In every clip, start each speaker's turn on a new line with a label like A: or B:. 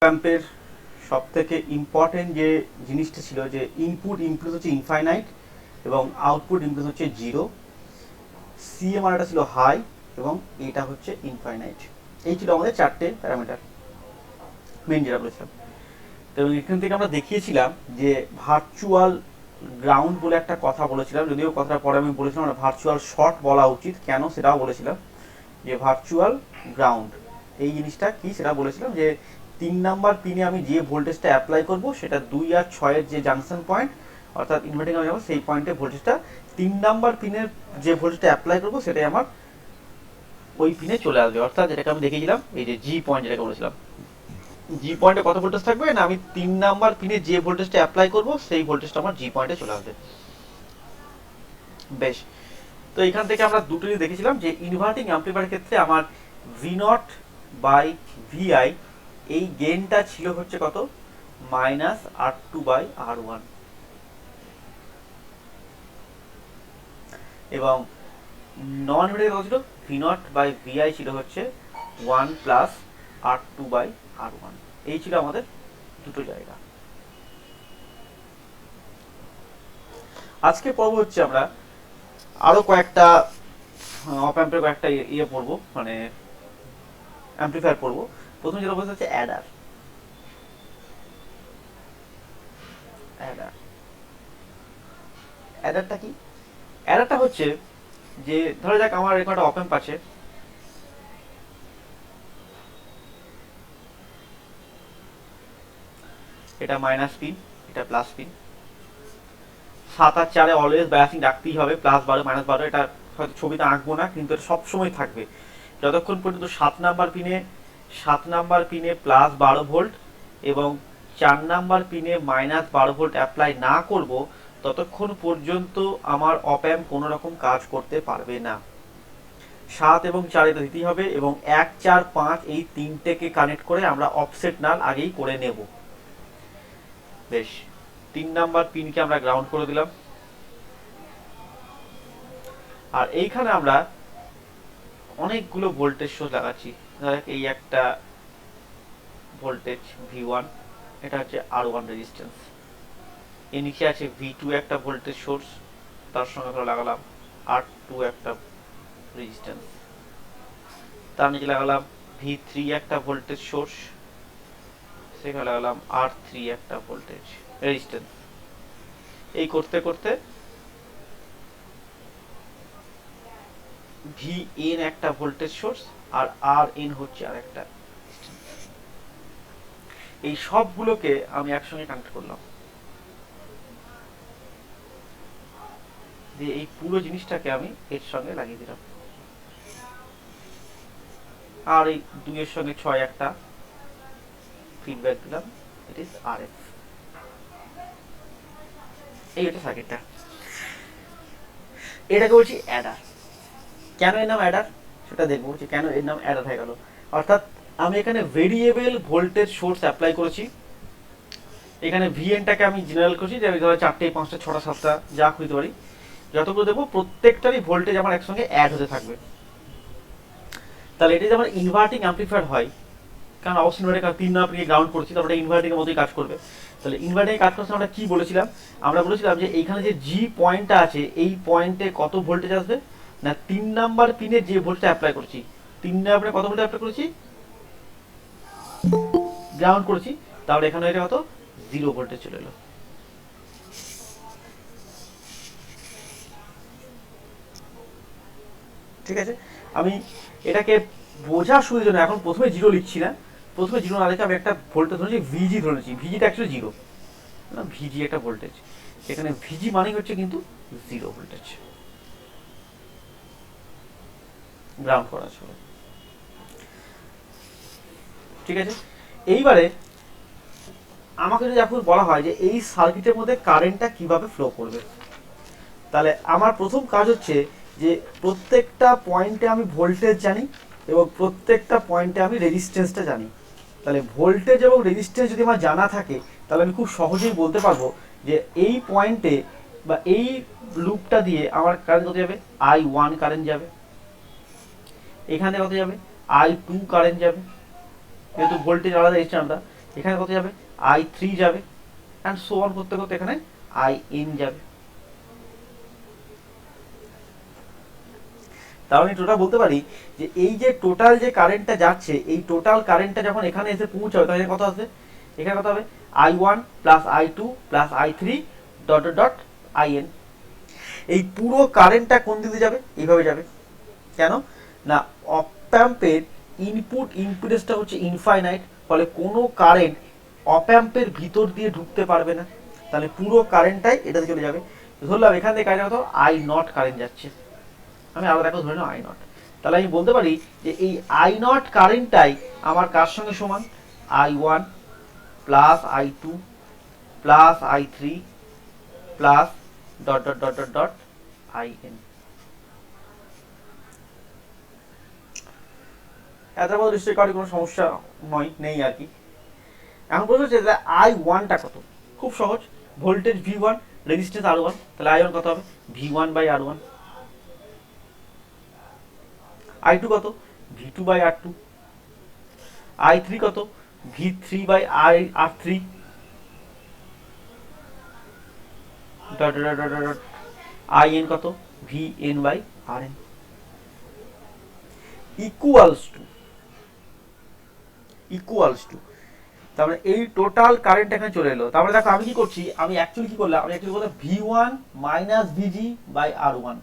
A: অ্যাম্পের সব থেকে ইম্পর্টেন্ট যে জিনিসটা ছিল যে ইনপুট ইমপ্লিস হচ্ছে ইনফাইনাইট এবং আউটপুট ইমপ্লিস হচ্ছে জিরো, সিএমআরটা ছিল হাই এবং এটা হচ্ছে ইনফাইনাইট। এই ছিল আমাদের চারটে প্যারামিটার মেন যেটা বলেছিলাম। তো এখান থেকে আমরা দেখিয়েছিলাম যে ভার্চুয়াল গ্রাউন্ড বলে একটা কথা বলেছিলাম, যদিও কথাটা পরে আমি বলেছিলাম আমরা ভার্চুয়াল শর্ট বলা উচিত কেন সেটাও বলেছিলাম। যে ভার্চুয়াল গ্রাউন্ড এই জিনিসটা কি সেটা বলেছিলাম যে 3 নাম্বার পিনে আমি যে ভোল্টেজটা অ্যাপ্লাই করব সেটা 2 আর 6 এর যে জাংশন পয়েন্ট অর্থাৎ ইনভার্টিং আমি যাব সেই পয়েন্টে ভোল্টেজটা 3 নাম্বার পিনের যে ভোল্টেজটা অ্যাপ্লাই করব সেটাই আমার ওই পিনে চলে আসবে। অর্থাৎ যেটাকে আমি দেখিয়েছিলাম এই যে জি পয়েন্ট যেটাকে বলেছিলাম, জি পয়েন্টে কত ভোল্টেজ থাকবে না আমি 3 নাম্বার পিনে যে ভোল্টেজটা অ্যাপ্লাই করব সেই ভোল্টেজটা আমার জি পয়েন্টে চলে আসবে। বেশ, তো এখান থেকে আমরা দুটো জিনিস দেখেছিলাম যে ইনভার্টিং অ্যাম্পলিফায়ারের ক্ষেত্রে আমার ভি নট বাই ভিআই এই গেইনটা ছিল হচ্ছে কত minus R two by R one, এবং নন ইনভার্টিং কত ছিল ভি নট বাই ভিআই ছিল হচ্ছে 1 plus R two by R one. এই ছিল আমাদের দুটো জায়গা। আজকে পর্ব হচ্ছে আমরা আরো কয়েকটা অপ অ্যাম্পের কয়েকটা ইয়ে পড়বো, মানে অ্যাম্পলিফায়ার পড়বো। প্রথম যেটা বলতে হচ্ছে অ্যাডার। অ্যাডার অ্যাডারটা কি? অ্যাডারটা হচ্ছে যে ধরা যাক আমার এরকম একটা অপ অ্যাম্প আছে, এটা মাইনাস পিন এটা প্লাস পিন, 7 আর 4 অলওয়েজ বায়াসিং রাখতেই হবে, প্লাস 12 মাইনাস 12। এটা হয়তো ছবিতে আঁকবো না কিন্তু এটা সবসময় থাকবে যতক্ষণ পর্যন্ত 7 নাম্বার পিনে প্লাস 12 ভোল্ট এবং 4 নাম্বার পিনে মাইনাস 12 ভোল্ট অ্যাপ্লাই না করব ততক্ষণ পর্যন্ত আমার অপ অ্যাম্প কোনো রকম কাজ করতে পারবে না। 7 এবং 4 এটা দিতেই হবে এবং 1 4 5 এই তিনটেকে কানেক্ট করে আমরা অফসেট নাল আগেই করে নেব। বেশ, 3 নাম্বার পিনকে আমরা গ্রাউন্ড করে দিলাম, আর এইখানে আমরা অনেকগুলো ভোল্টেজ সোর্স লাগাচ্ছি। এই একটা ভোল্টেজ V1, এটা হচ্ছে R1 রেজিস্ট্যান্স। এর নিচে আছে V2 একটা ভোল্টেজ সোর্স, তার সঙ্গে আমরা লাগালাম R2 একটা রেজিস্ট্যান্স। তার নিচে লাগালাম V3 একটা ভোল্টেজ সোর্স, সেখানে লাগালাম R3 একটা ভোল্টেজ রেজিস্ট্যান্স। এই করতে করতে VN একটা ভোল্টেজ সোর্স আর RN হচ্ছে আরেকটা। এই সবগুলোকে আমি একসঙ্গে কানেক্ট করলাম, দিয়ে এই পুরো জিনিসটাকে আমি এর সঙ্গে লাগিয়ে দিলাম, আর এই 2 এর সঙ্গে 6 একটা ফিডব্যাক দিলাম, ইট ইজ RF। এই হচ্ছে সার্কিটটা। এটাকে বলছি অ্যাডার। কেন এর নাম অ্যাডার সেটা দেখবো যে কেন এর নাম অ্যাডার হয়ে গেল। অর্থাৎ আমি এখানে ভেরিয়েবল ভোল্টেজ সোর্স অ্যাপ্লাই করেছি, এখানে ভিএনটাকে আমি জেনারেল করছি যে আমি ধরো 4টে 5টা 6টা 7টা যা খুঁজতে পারি, যতগুলো দেবো প্রত্যেকটারই ভোল্টেজ আমার একসঙ্গে অ্যাড হতে থাকবে। তাহলে এটা যে আমার ইনভার্টিং অ্যাম্পলিফায়ার হয়, কারণ অবশ্যই ইনভার্টার 3 নাম্বার পিনে গ্রাউন্ড করছি, তারপরে ইনভার্টিং এর মতোই কাজ করবে। তাহলে ইনভার্টিং কাজ করতে আমরা কি বলেছিলাম? আমরা বলেছিলাম যে এইখানে যে জি পয়েন্টটা আছে এই পয়েন্টে কত ভোল্টেজ আসবে না 3 নাম্বার পিনে যে ভোল্টেজ অ্যাপ্লাই করছি, 3 নাম্বার পিনে কত ভোল্টেজ অ্যাপ্লাই করেছি গ্রাউন্ড করেছি, তাহলে এখানে এটা কত 0 ভোল্টেজ চলে এলো। ঠিক আছে, আমি এটাকে বোঝার সুবিধার জন্য এখন প্রথমে 0 লিখছি না, প্রথমে 0 না লিখে আমি একটা ভোল্টেজ ধরেছি ভিজি ধরেছি, ভিজিটা অ্যাকচুয়ালি 0 না, ভিজি একটা ভোল্টেজ, এখানে ভিজি মানে হচ্ছে কিন্তু 0 ভোল্টেজ গ্রাউন্ড করা ছিল। ঠিক আছে, এইবারে আমাকে যদি এখন বলা হয় যে এই সার্কিটের মধ্যে কারেন্টটা কিভাবে ফ্লো করবে, তাহলে আমার প্রথম কাজ হচ্ছে যে প্রত্যেকটা পয়েন্টে আমি ভোল্টেজ জানি এবং প্রত্যেকটা পয়েন্টে আমি রেজিস্ট্যান্সটা জানি। তাহলে ভোল্টেজ এবং রেজিস্ট্যান্স যদি আমার জানা থাকে তাহলে আমি খুব সহজেই বলতে পারবো যে এই পয়েন্টে বা এই লুপটা দিয়ে আমার কারেন্ট কত যাবে, I1 কারেন্ট যাবে, এখানে কত যাবে I2 কারেন্ট যাবে, যেহেতু ভোল্টেজ আলাদা রেজিস্ট্যান্স আলাদা, এখানে কত যাবে i3 যাবে, অ্যান্ড সো অন করতে করতে এখানে in যাবে। তাহলে আমি টোটাল বলতে পারি যে এই যে টোটাল যে কারেন্টটা যাচ্ছে, এই টোটাল কারেন্টটা যখন এখানে এসে পৌঁছাবে তখন এখানে কত আসবে, এখানে কত হবে i1 plus i2 plus i3 dot dot dot in। এই পুরো কারেন্টটা কোন দিকে যাবে, এইভাবে যাবে। কেন না, অপ অ্যাম্পের ইনপুট ইম্পিডেন্সটা হচ্ছে ইনফাইনাইট, ফলে কোনো কারেন্ট অপ অ্যাম্পের ভিতর দিয়ে ঢুকতে পারবে না, তাহলে পুরো কারেন্টটাই এটাতে চলে যাবে। ধরলাম এখান থেকে কারেন্ট কত i নট কারেন্ট যাচ্ছে, আমি আলাদা একটা ধরে নাও i নট, তাহলে আমি বলতে পারি যে এই i নট কারেন্টটাই আমার কার সঙ্গে সমান, i1 plus i2 plus i3 plus dot dot dot dot dot in। এত বড় নিশ্চয়ই কারোর কোনো সমস্যা নেই আর কি। এখন প্রশ্ন হচ্ছে যে i1টা কত, খুব সহজ, ভোল্টেজ v1 রেজিস্ট্যান্স r1, তাহলে i1 কত হবে v1 বাই r1, i2 কত v2 বাই r2, i3 কত v3 by r3 dot dot dot dot in কত vn by rn equals to তারপরে এই টোটাল কারেন্ট এখানে চলে এলো। তারপরে দেখো আমি কি করছি, আমি অ্যাকচুয়ালি কি করলাম, আমি অ্যাকচুয়ালি বললাম v1 minus vg by r1,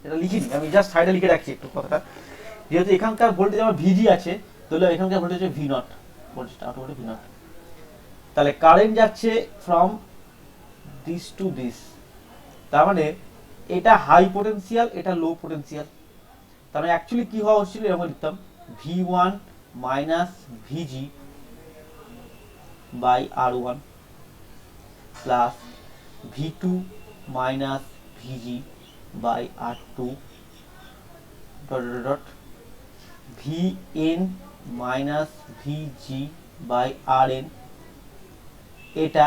A: এটা লিখিনি, আমি জাস্ট সাইডে লিখে রাখছি একটু কথাটা, যেহেতু এখানকার ভোল্টেজ আমার vg আছে, তাহলে এখানকার ভোল্টেজ হচ্ছে v0, ভোল্টেজটা অটোমেটিক v0, তাহলে কারেন্ট যাচ্ছে ফ্রম দিস টু দিস, তার মানে এটা হাই পোটেনশিয়াল, এটা লো পোটেনশিয়াল। তার মানে অ্যাকচুয়ালি কি হওয়া উচিত, এরকম লিখতাম v1 minus vg by r1 plus v2 minus vg by r2 dot dot dot vn minus vg by rn, এটা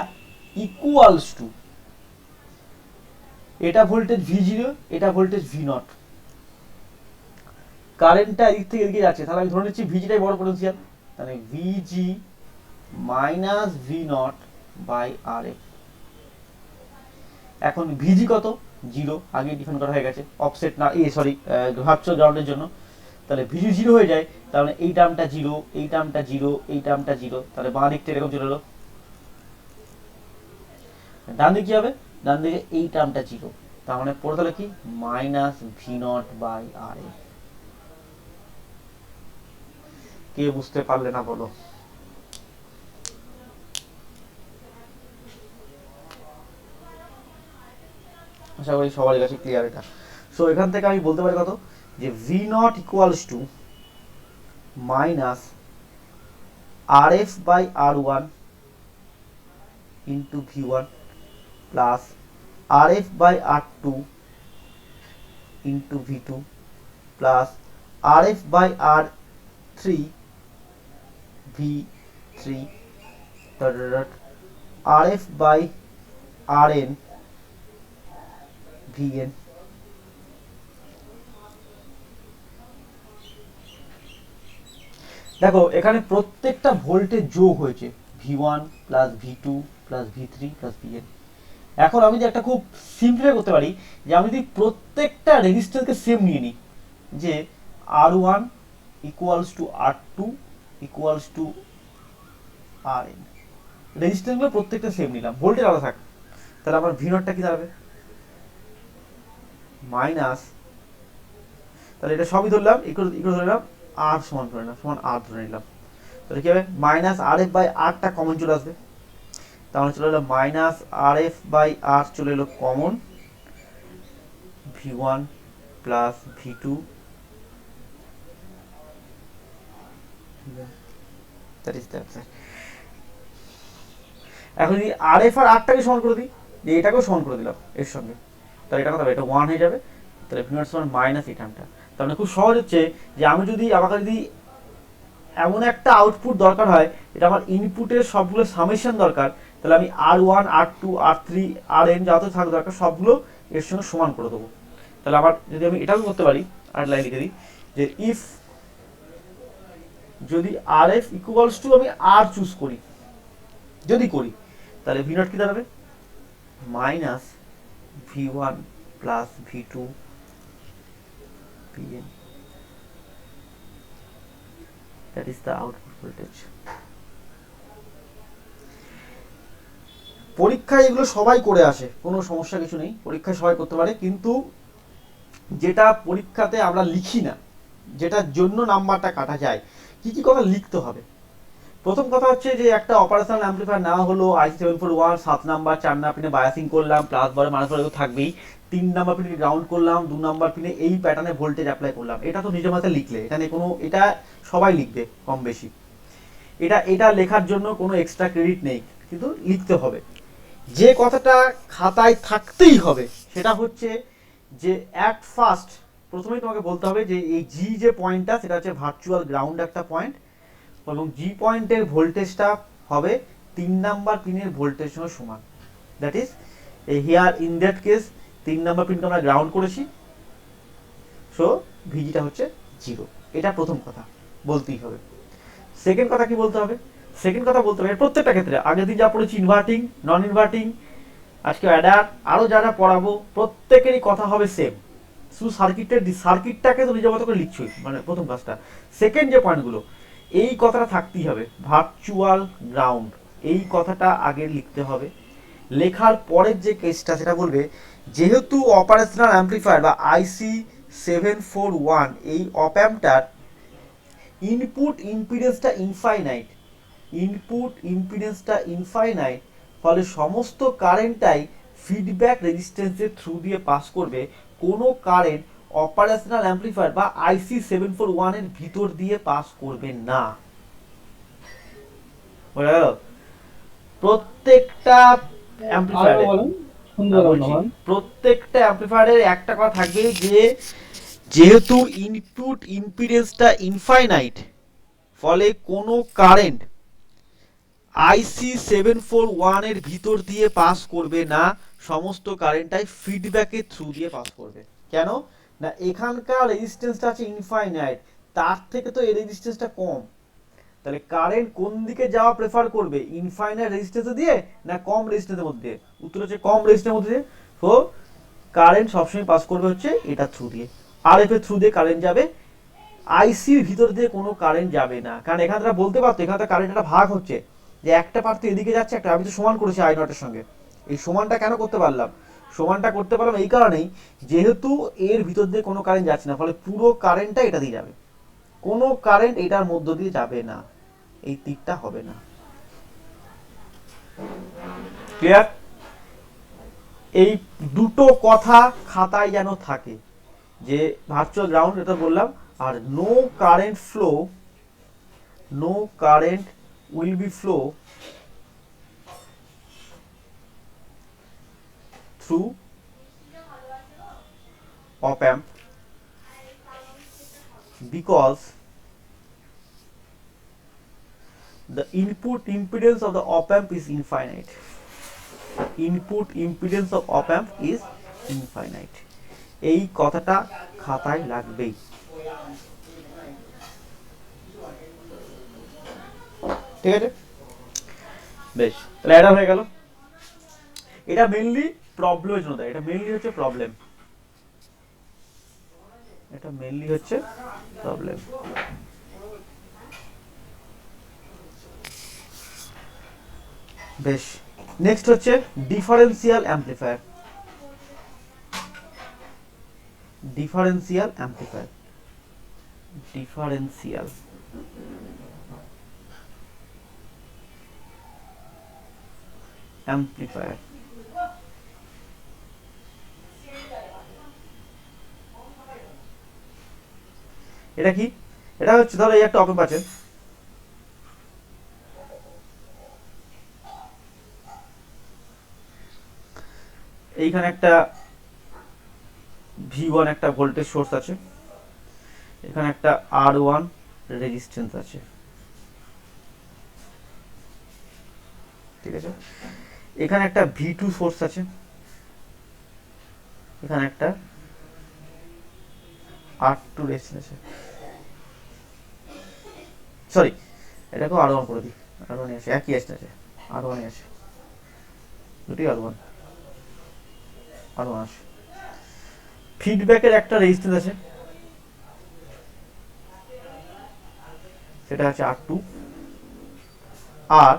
A: ইকুয়ালস টু, এটা ভোল্টেজ v0, এটা ভোল্টেজ v0, কারেন্টটা এদিক থেকে এদিকে যাচ্ছে, তাহলে আমি ধরে নিচ্ছি ভিজিটাই বড় পোটেনশিয়াল, তাহলে vg minus v0 by rf। এখন vg কত 0, আগে ডিফাইন করা হয়ে গেছে, অফসেট না সরি ভার্চুয়াল গ্রাউন্ডের জন্য, তাহলে vg 0 হয়ে যায়, তাহলে এই টার্মটা 0, এই টার্মটা 0, এই টার্মটা 0, তাহলে বাঁ দিকটা এরকম চলে এলো। ডান দিকে কি হবে, ডান দিকে এই টার্মটা 0, তার মানে পড়ে তাহলে কি মাইনাস v0 বাই rf। কে বুঝতে পারলে না বলো। আশা করি সবার কাছে ক্লিয়ার এটা। সো এখান থেকে আমি বলতে পারি কত, যে v0 equals to minus rf by r1 into v1 plus rf by r2 into v2 plus rf by r3 v3 dot dot rf by rn vn। দেখো এখানে প্রত্যেকটা ভোল্টেজ যোগ হয়েছে, v1 plus v2 plus v3 plus vn। এখন আমি যে একটা খুব সিম্পল করতে পারি, যে আমি যদি প্রত্যেকটা রেজিস্ট্যান্সকে সেম নিয়ে নিই, যে r1 equals two r2 equals to rn, রেজিস্ট্যান্সগুলো প্রত্যেকটা সেম নিলাম, ভোল্টেজ আলাদা থাক, তাহলে আমার v0টা কি দাঁড়াবে মাইনাস, তাহলে এটা সবই ধরলাম ইকুয়াল ইকুয়াল ধরলাম, r সমান ধরে নিলাম, সমান r ধরে নিলাম, তাহলে কি হবে মাইনাস rf বাই rটা কমন চলে আসবে, তাহলে চলে এলো মাইনাস rf বাই r চলে এলো common, v1 plus v2 that is that. এখন যদি rf আর rটাকে সমান করে দিই, যে এটাকেও সমান করে দিলাম এর সঙ্গে, তাহলে এটা কত হবে, এটা 1 হয়ে যাবে, তাহলে v0 সমান মাইনাস এই টার্মটা। তার মানে খুব সহজ হচ্ছে যে আমি যদি আমাকে যদি এমন একটা আউটপুট দরকার হয়, এটা আমার ইনপুটের সবগুলো সামেশন দরকার, তাহলে আমি r1 r2 r3 rn যত থাকা দরকার সবগুলো এর সঙ্গে সমান করে দেবো। তাহলে আবার যদি আমি এটাও করতে পারি, আর লাইন লিখে দিই, যে ইফ যদি আর এফ ইকুয়ালস টু আমি আর চুজ করি, যদি করি, তাহলে ভি নট কি দাঁড়াবে minus V one plus V two PN, that is the output voltage. পরীক্ষায় এগুলো সবাই করে আসে, কোনো সমস্যা কিছু নেই, পরীক্ষায় সবাই করতে পারে, কিন্তু যেটা পরীক্ষাতে আমরা লিখি না, যেটার জন্য নাম্বারটা কাটা যায়, কি কি কথা লিখতে হবে। প্রথম কথা হচ্ছে যে একটা অপারেশনাল অ্যাম্পলিফায়ার না হলো IC741, 7 নাম্বার 4 নাম্বার পিনে বায়াসিং করলাম, প্লাস বলে মাইনাস বলে থাকবেই, 3 নাম্বার পিনে গ্রাউন্ড করলাম, 2 নাম্বার পিনে এই প্যাটার্নে ভোল্টেজ অ্যাপ্লাই করলাম, এটা তো নিজের মাথায় লিখলে, এটা নিয়ে কোনো, এটা সবাই লিখবে কম বেশি, এটা লেখার জন্য কোনো এক্সট্রা ক্রেডিট নেই, কিন্তু লিখতে হবে। যে কথাটা খাতায় থাকতেই হবে সেটা হচ্ছে যে অ্যাট ফার্স্ট প্রথমেই তোমাকে বলতে হবে যে এই জি যে পয়েন্টটা সেটা হচ্ছে ভার্চুয়াল গ্রাউন্ড একটা পয়েন্ট, এবং জি পয়েন্টের ভোল্টেজটা হবে 3 নাম্বার পিনের ভোল্টেজ সঙ্গে সমান। That is here in that case 3 number পিনকে আমরা গ্রাউন্ড করেছি, সো ভিজিটা হচ্ছে 0। এটা প্রথম কথা বলতেই হবে। সেকেন্ড কথা কি বলতে হবে? সেকেন্ড কথা বলতে হবে প্রত্যেকটা ক্ষেত্রে, আগের দিন যা পড়েছি ইনভার্টিং, নন ইনভার্টিং, আজকে অ্যাডার, আরও যা যা পড়াবো প্রত্যেকেরই কথা হবে সেম। শুধু সার্কিটটাকে তো নিজের মতো করে লিখছই, মানে প্রথম কাজটা। সেকেন্ড যে পয়েন্টগুলো, এই কথাটা থাকতেই হবে, ভার্চুয়াল গ্রাউন্ড, এই কথাটা আগে লিখতে হবে। লেখার পরের যে কেসটা সেটা বলবে যেহেতু অপারেশনাল অ্যাম্পলিফায়ার বা IC741 এই অপ্যাম্পটার ইনপুট ইম্পিডেন্সটা ইনফাইনাইট, ইনপুট ইম্পিডেন্সটা ইনফাইনাইট, ফলে সমস্ত কারেন্টটাই ফিডব্যাক রেজিস্ট্যান্সের থ্রু দিয়ে পাস করবে, কোনো কারেন্ট অপারেশনাল অ্যাম্পলিফায়ার বা IC741 এর ভিতর দিয়ে পাস করবে না। বোঝা গেল? প্রত্যেকটা অ্যাম্পলিফায়ারের একটা কথা থাকবে যে যেহেতু ইনপুট ইম্পিডেন্সটা ইনফাইনাইট, ফলে কোনো কারেন্ট IC741 এর ভিতর দিয়ে পাস করবে না, সমস্ত কারেন্টটাই ফিডব্যাকের থ্রু দিয়ে পাস করবে। কেন না এখানকার রেজিস্ট্যান্সটা আছে ইনফাইনাইট, তার থেকে তো এই রেজিস্ট্যান্সটা কম, তাহলে কারেন্ট কোন দিকে যাওয়া প্রেফার করবে, ইনফাইনাইট রেজিস্ট্যান্স দিয়ে না কম রেজিস্ট্যান্সের মধ্যে? উত্তর হচ্ছে কম রেজিস্ট্যান্সের মধ্যে। তো কারেন্ট সবসময় পাস করবে হচ্ছে এটা থ্রু দিয়ে, RF এর থ্রু দিয়ে কারেন্ট যাবে, আইসির ভিতর দিয়ে কোনো কারেন্ট যাবে না। কারণ এখানে তারা বলতে পারতো এখানে তো কারেন্ট একটা ভাগ হচ্ছে, যে একটা পার্ট তো এদিকে যাচ্ছে, একটা আমি তো সমান করেছি I নটের সঙ্গে। এই সমানটা কেন করতে পারলাম? সমানটা করতে পারলাম এই কারণেই যেহেতু এর ভিতর দিয়ে কোনো কারেন্ট যাচ্ছে না, ফলে পুরো কারেন্টটা এটা দিয়ে যাবে, কোনো কারেন্ট এটার মধ্য দিয়ে যাবে না, এই তীরটা হবে না। ক্লিয়ার? এই দুটো কথা খাতায় যেন থাকে, যে ভার্চুয়াল গ্রাউন্ড এটা বললাম, আর no current flow, no current will be flow through op amp because the input impedance of the op amp is infinite. Input impedance of op amp is infinite. এই কথাটা খাতায় লাগবেই। ঠিক আছে, বেশ, তাহলে এটা হয়ে গেল। এটা মেইনলি প্রবলেমের জন্য দেয়, এটা মেইনলি হচ্ছে প্রবলেম, এটা মেইনলি হচ্ছে প্রবলেম। বেশ, নেক্সট হচ্ছে differential amplifier. Differential amplifier, differential amplifier, এটা কি? এটা হচ্ছে ধরো এই একটা অপ অ্যাম্প আছে, এইখানে একটা V1 একটা ভোল্টেজ সোর্স আছে, এখানে একটা R1 রেজিস্ট্যান্স আছে, ঠিক আছে, এখানে একটা V2 সোর্স আছে, এখানে একটা R2 রেজিস্ট্যান্স আছে। সরি এটাকেও আর ওয়ান করে দিই, আর ওয়ান আসে, একই আসছে, আর ওয়ান আসে, দুটি আর ওয়ান আসে। ফিডব্যাকের একটা রেজিস্ট্যান্স আছে, সেটা হচ্ছে R2, আর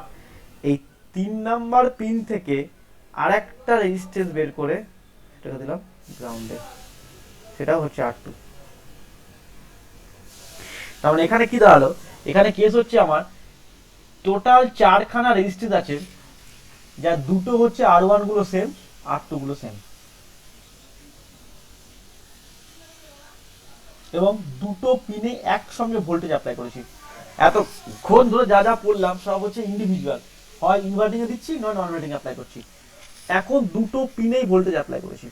A: এই 3 নাম্বার পিন থেকে আর একটা রেজিস্ট্যান্স বের করে এটাকে দিলাম গ্রাউন্ডে, সেটা হচ্ছে R2। তার মানে এখানে কি দাঁড়ালো, এখানে কেস হচ্ছে আমার টোটাল 4খানা রেজিস্ট্যান্স আছে, যা দুটো হচ্ছে R1 গুলো সেম, R2 গুলো সেম, এবং দুটো পিনে একসঙ্গে ভোল্টেজ অ্যাপ্লাই করেছি। এতক্ষণ ধরে যা যা পড়লাম সব হচ্ছে ইন্ডিভিজুয়াল, হয় ইনভার্টিং এ দিচ্ছি নয় নন ইনভার্টিং অ্যাপ্লাই করছি। এখন দুটো পিনেই ভোল্টেজ অ্যাপ্লাই করেছি।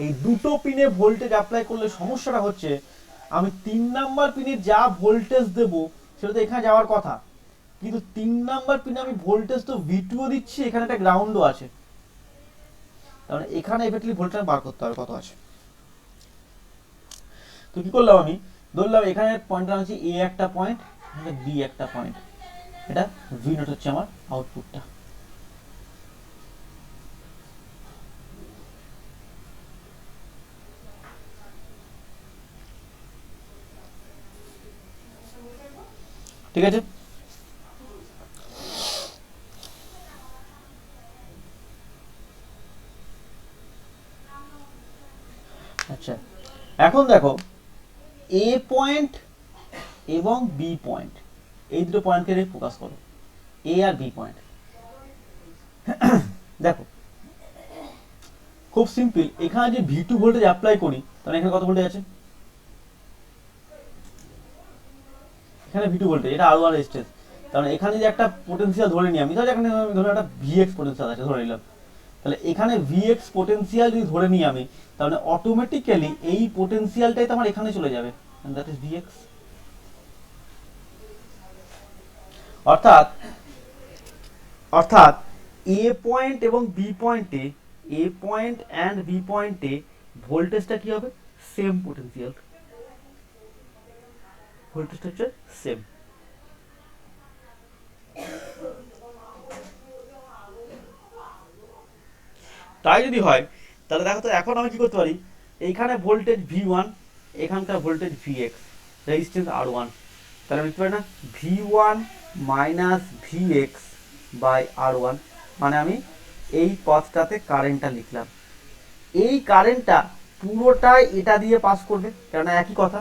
A: এই দুটো পিনে ভোল্টেজ অ্যাপ্লাই করলে সমস্যাটা হচ্ছে আমি 3 নাম্বার পিনে যা ভোল্টেজ দেব সেটা তো এখানে যাওয়ার কথা, কিন্তু 3 নাম্বার পিনে আমি ভোল্টেজ তো V2 ও দিচ্ছি, এখানে একটা গ্রাউন্ডও আছে, তাহলে এখানে এফেক্টলি ভোল্টেজ বার করতে হবে কত আছে। তো কি করলাম, আমি ধরলাম এখানে পয়েন্ট আনছি A একটা পয়েন্ট, এখানে B একটা পয়েন্ট, এটা V0 হচ্ছে আমার আউটপুটটা। ঠিক আছে, আচ্ছা এখন দেখো A পয়েন্ট এবং B পয়েন্ট, এই দুটো পয়েন্টকে ফোকাস করো, A আর B পয়েন্ট। দেখো খুব সিম্পল, এখানে যে V2 ভোল্টেজ অ্যাপ্লাই করি তাহলে এখানে কত ভোল্টেজ আছে, এখানে V2 ভোল্টেজ, এটা R1 রেজিস্ট্যান্স, তাহলে এখানে যে একটা পোটেনশিয়াল ধরে নিই আমি, তাহলে এখানে ধরে একটা Vx পোটেনশিয়াল আছে ধরে নিলাম, তাহলে এখানে Vx পোটেনশিয়াল যদি ধরে নিই আমি, তাহলে অটোমেটিক্যালি এই পোটেনশিয়ালটাই তো আমার এখানে চলে যাবে, and that is Vx। অর্থাৎ অর্থাৎ A পয়েন্ট এবং B পয়েন্টে, A পয়েন্ট এন্ড B পয়েন্টে ভোল্টেজটা কি হবে, সেম পোটেনশিয়াল, ভোল্টেজটা হচ্ছে সেম। তাই যদি হয় তাহলে দেখো তো এখন আমি কি করতে পারি, এইখানে ভোল্টেজ V1, এখানকার ভোল্টেজ Vx, রেজিস্ট্যান্স R1, তাহলে আমি লিখতে পারি না V1 minus Vx by R1, মানে আমি এই পথটাতে কারেন্টটা লিখলাম, এই কারেন্টটা পুরোটাই এটা দিয়ে পাস করবে, কেননা একই কথা,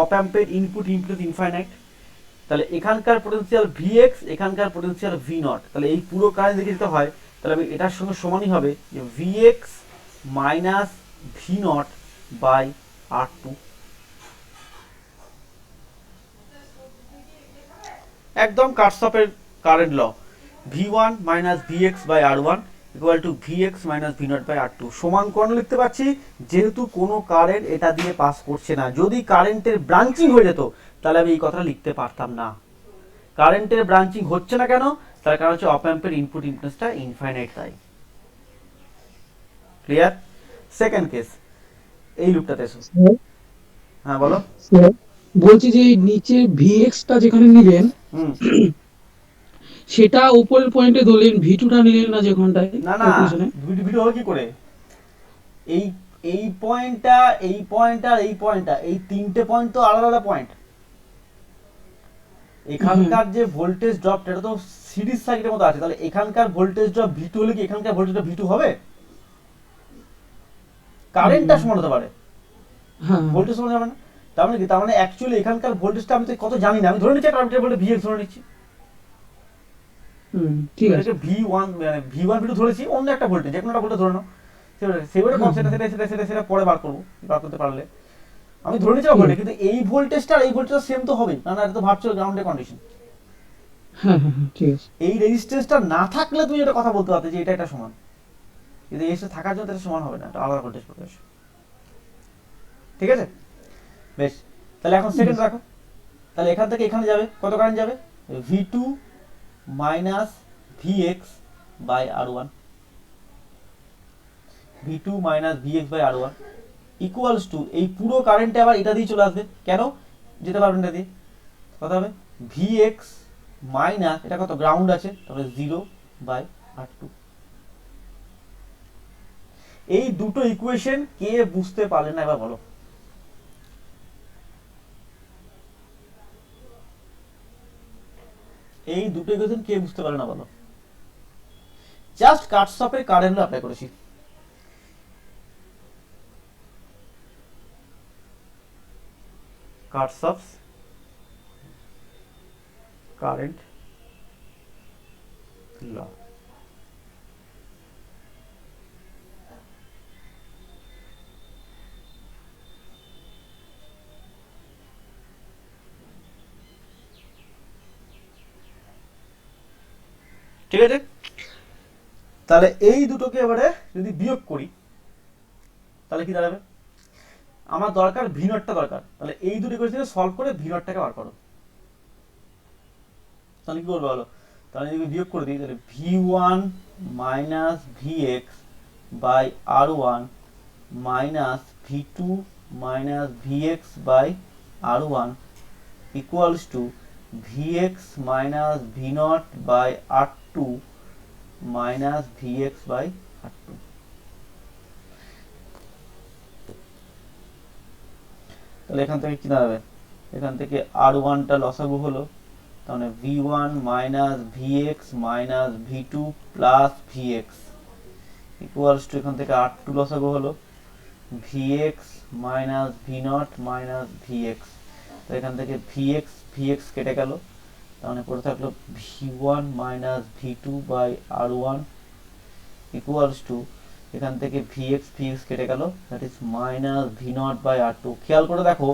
A: অপ অ্যাম্পের ইনপুট ইনপুট ইনফাইনাইট, তাহলে এখানকার পোটেনশিয়াল Vx, এখানকার পোটেনশিয়াল V0, তাহলে এই পুরো কারেন্ট দেখে দিতে হয়, তাহলে আমি এটার সঙ্গে সমানই হবে যে Vx minus V0 by R2। একদম কার্সফের current law, V1 minus Vx by R1 equal to Vx minus V0 by R2 সমান কোণ লিখতে পারছি, যেহেতু কোনো কারেন্ট এটা দিয়ে পাস করছে না। যদি কারেন্টের ব্রাঞ্চিং হয়ে যেত তাহলে আমি এই কথাটা লিখতে পারতাম না। কারেন্টের ব্রাঞ্চিং হচ্ছে না কেন, তার কারণ হচ্ছে অপ অ্যাম্পের ইনপুট ইম্পিডেন্সটা ইনফাইনাইট, তাই। ক্লিয়ার? সেকেন্ড কেস, এই লুপটাতে এসো। হ্যাঁ বলো।
B: বলছি যে নিচে Vx টা যেখানে নিলেন সেটা উপরের পয়েন্টে ধরলেন, V2 টা নিলেন না যেখানটায়
A: না না,
B: ক্যালকুলেশনে?
A: ভিডিও হবে কি করে, এই এই পয়েন্টটা, এই পয়েন্ট আর এই পয়েন্টটা, এই তিনটে পয়েন্ট তো আলাদা আলাদা পয়েন্ট। এখানকার যে ভোল্টেজ ড্রপ এটা তো সিরিজ সার্কিটের মতো আছে, তাহলে এখানকার ভোল্টেজ ড্রপ V2 হলে কি এখানকার ভোল্টেজ ড্রপ V2 হবে? কারেন্টটা সমান হতে পারে, ভোল্টেজ সমান হবে না। তার মানে কি, তার মানে অ্যাকচুয়ালি এখানকার ভোল্টেজটা আমি তো কত জানি না, আমি ধরে নিচ্ছি একটা ভোল্টেজ Vx ধরে নিচ্ছি,
B: ঠিক আছে,
A: V1 মানে V1 V2 ধরেছি, অন্য একটা ভোল্টেজ যে কোনো একটা ভোল্টেজ ধরে নাও, সেটা সেটা সেটা সেটা সেটা পরে বার করতে পারলে, আমি ধরে নিচ্ছি ভোল্টেজ, কিন্তু এই ভোল্টেজটা আর এই ভোল্টেজটা সেম তো হবে না, এটা তো ভার্চুয়াল গ্রাউন্ডের কন্ডিশন।
B: হ্যাঁ হ্যাঁ ঠিক আছে।
A: এই রেজিস্ট্যান্সটা না থাকলে তুমি এটা কথা বলতে পারতে যে এটা সমান, কিন্তু এই থাকার জন্য এটা সমান হবে না, এটা আলাদা ভোল্টেজ প্রকাশ। ঠিক আছে, বেশ, তাহলে এখন সেকেন্ড রাখো, তাহলে এখান থেকে এখানে যাবে কত কারেন্ট যাবে, V2 minus Vx by R1, V2 minus Vx by R1 equals to, এই পুরো কারেন্টে আবার এটা দিয়ে চলে আসবে, কেন যেতে পারবেন এটা দিয়ে, কথা হবে Vx মাইনাস এটা কত গ্রাউন্ড আছে তাহলে 0/r2। এই দুটো ইকুয়েশন কে বুঝতে পারলে না এবার বলো? এই দুটো ইকুয়েশন কে বুঝতে পারলে না বলো? জাস্ট কাটসফের কারেন্ট অ্যাপ্লাই করেছি। কাটসফস কারেন্ট ল। ঠিক আছে, তাহলে এই দুটোকে এবারে যদি বিয়োগ করি তাহলে কি দাঁড়াবে? আমার দরকার ভি নটটা দরকার, তাহলে এই দুটো ইকুয়েশন সলভ করে ভি নটটাকে বার করো। তাহলে কি করবো বলো? তাহলে যদি বিয়োগ করে দিই তাহলে v1 minus vx by r1 minus v2 minus vx by r1 equals to vx minus v0 by r2 minus vx by r2। তাহলে এখান থেকে কি দাঁড়াবে? এখান থেকে r1 টা লসাগু হলো, তাহলে v1 minus vx minus v2 plus vx equals to এখান থেকে r2 লসাগু হলো vx minus v0 minus vx। তো এখান থেকে vx কেটে গেল, তাহলে পড়ে থাকলো v1 minus v2 by r1 equals two এখান থেকে vx কেটে গেল, that is minus v0 by r2। খেয়াল করে দেখো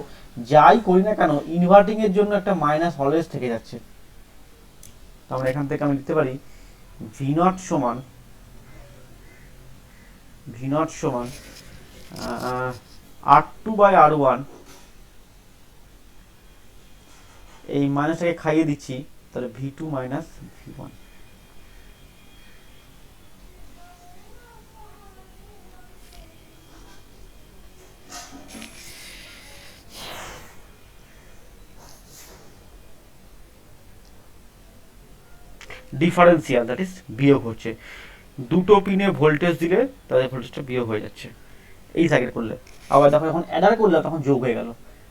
A: যাই করি না কেন ইনভার্টিং এর জন্য একটা মাইনাস অলওয়েজ থেকে যাচ্ছে। তাহলে এখান থেকে আমি লিখতে পারি v0 সমান r2 বাই r1, এই মাইনাসটাকে খাইয়ে দিচ্ছি, তাহলে v2 minus v1। Differential that is বিয়োগ হচ্ছে, দুটো পিনে ভোল্টেজ দিলে তাদের ভোল্টেজটা বিয়োগ হয়ে যাচ্ছে এই সাইকেল করলে। আবার দেখো যখন অ্যাডার করলে তখন যোগ হয়ে গেল।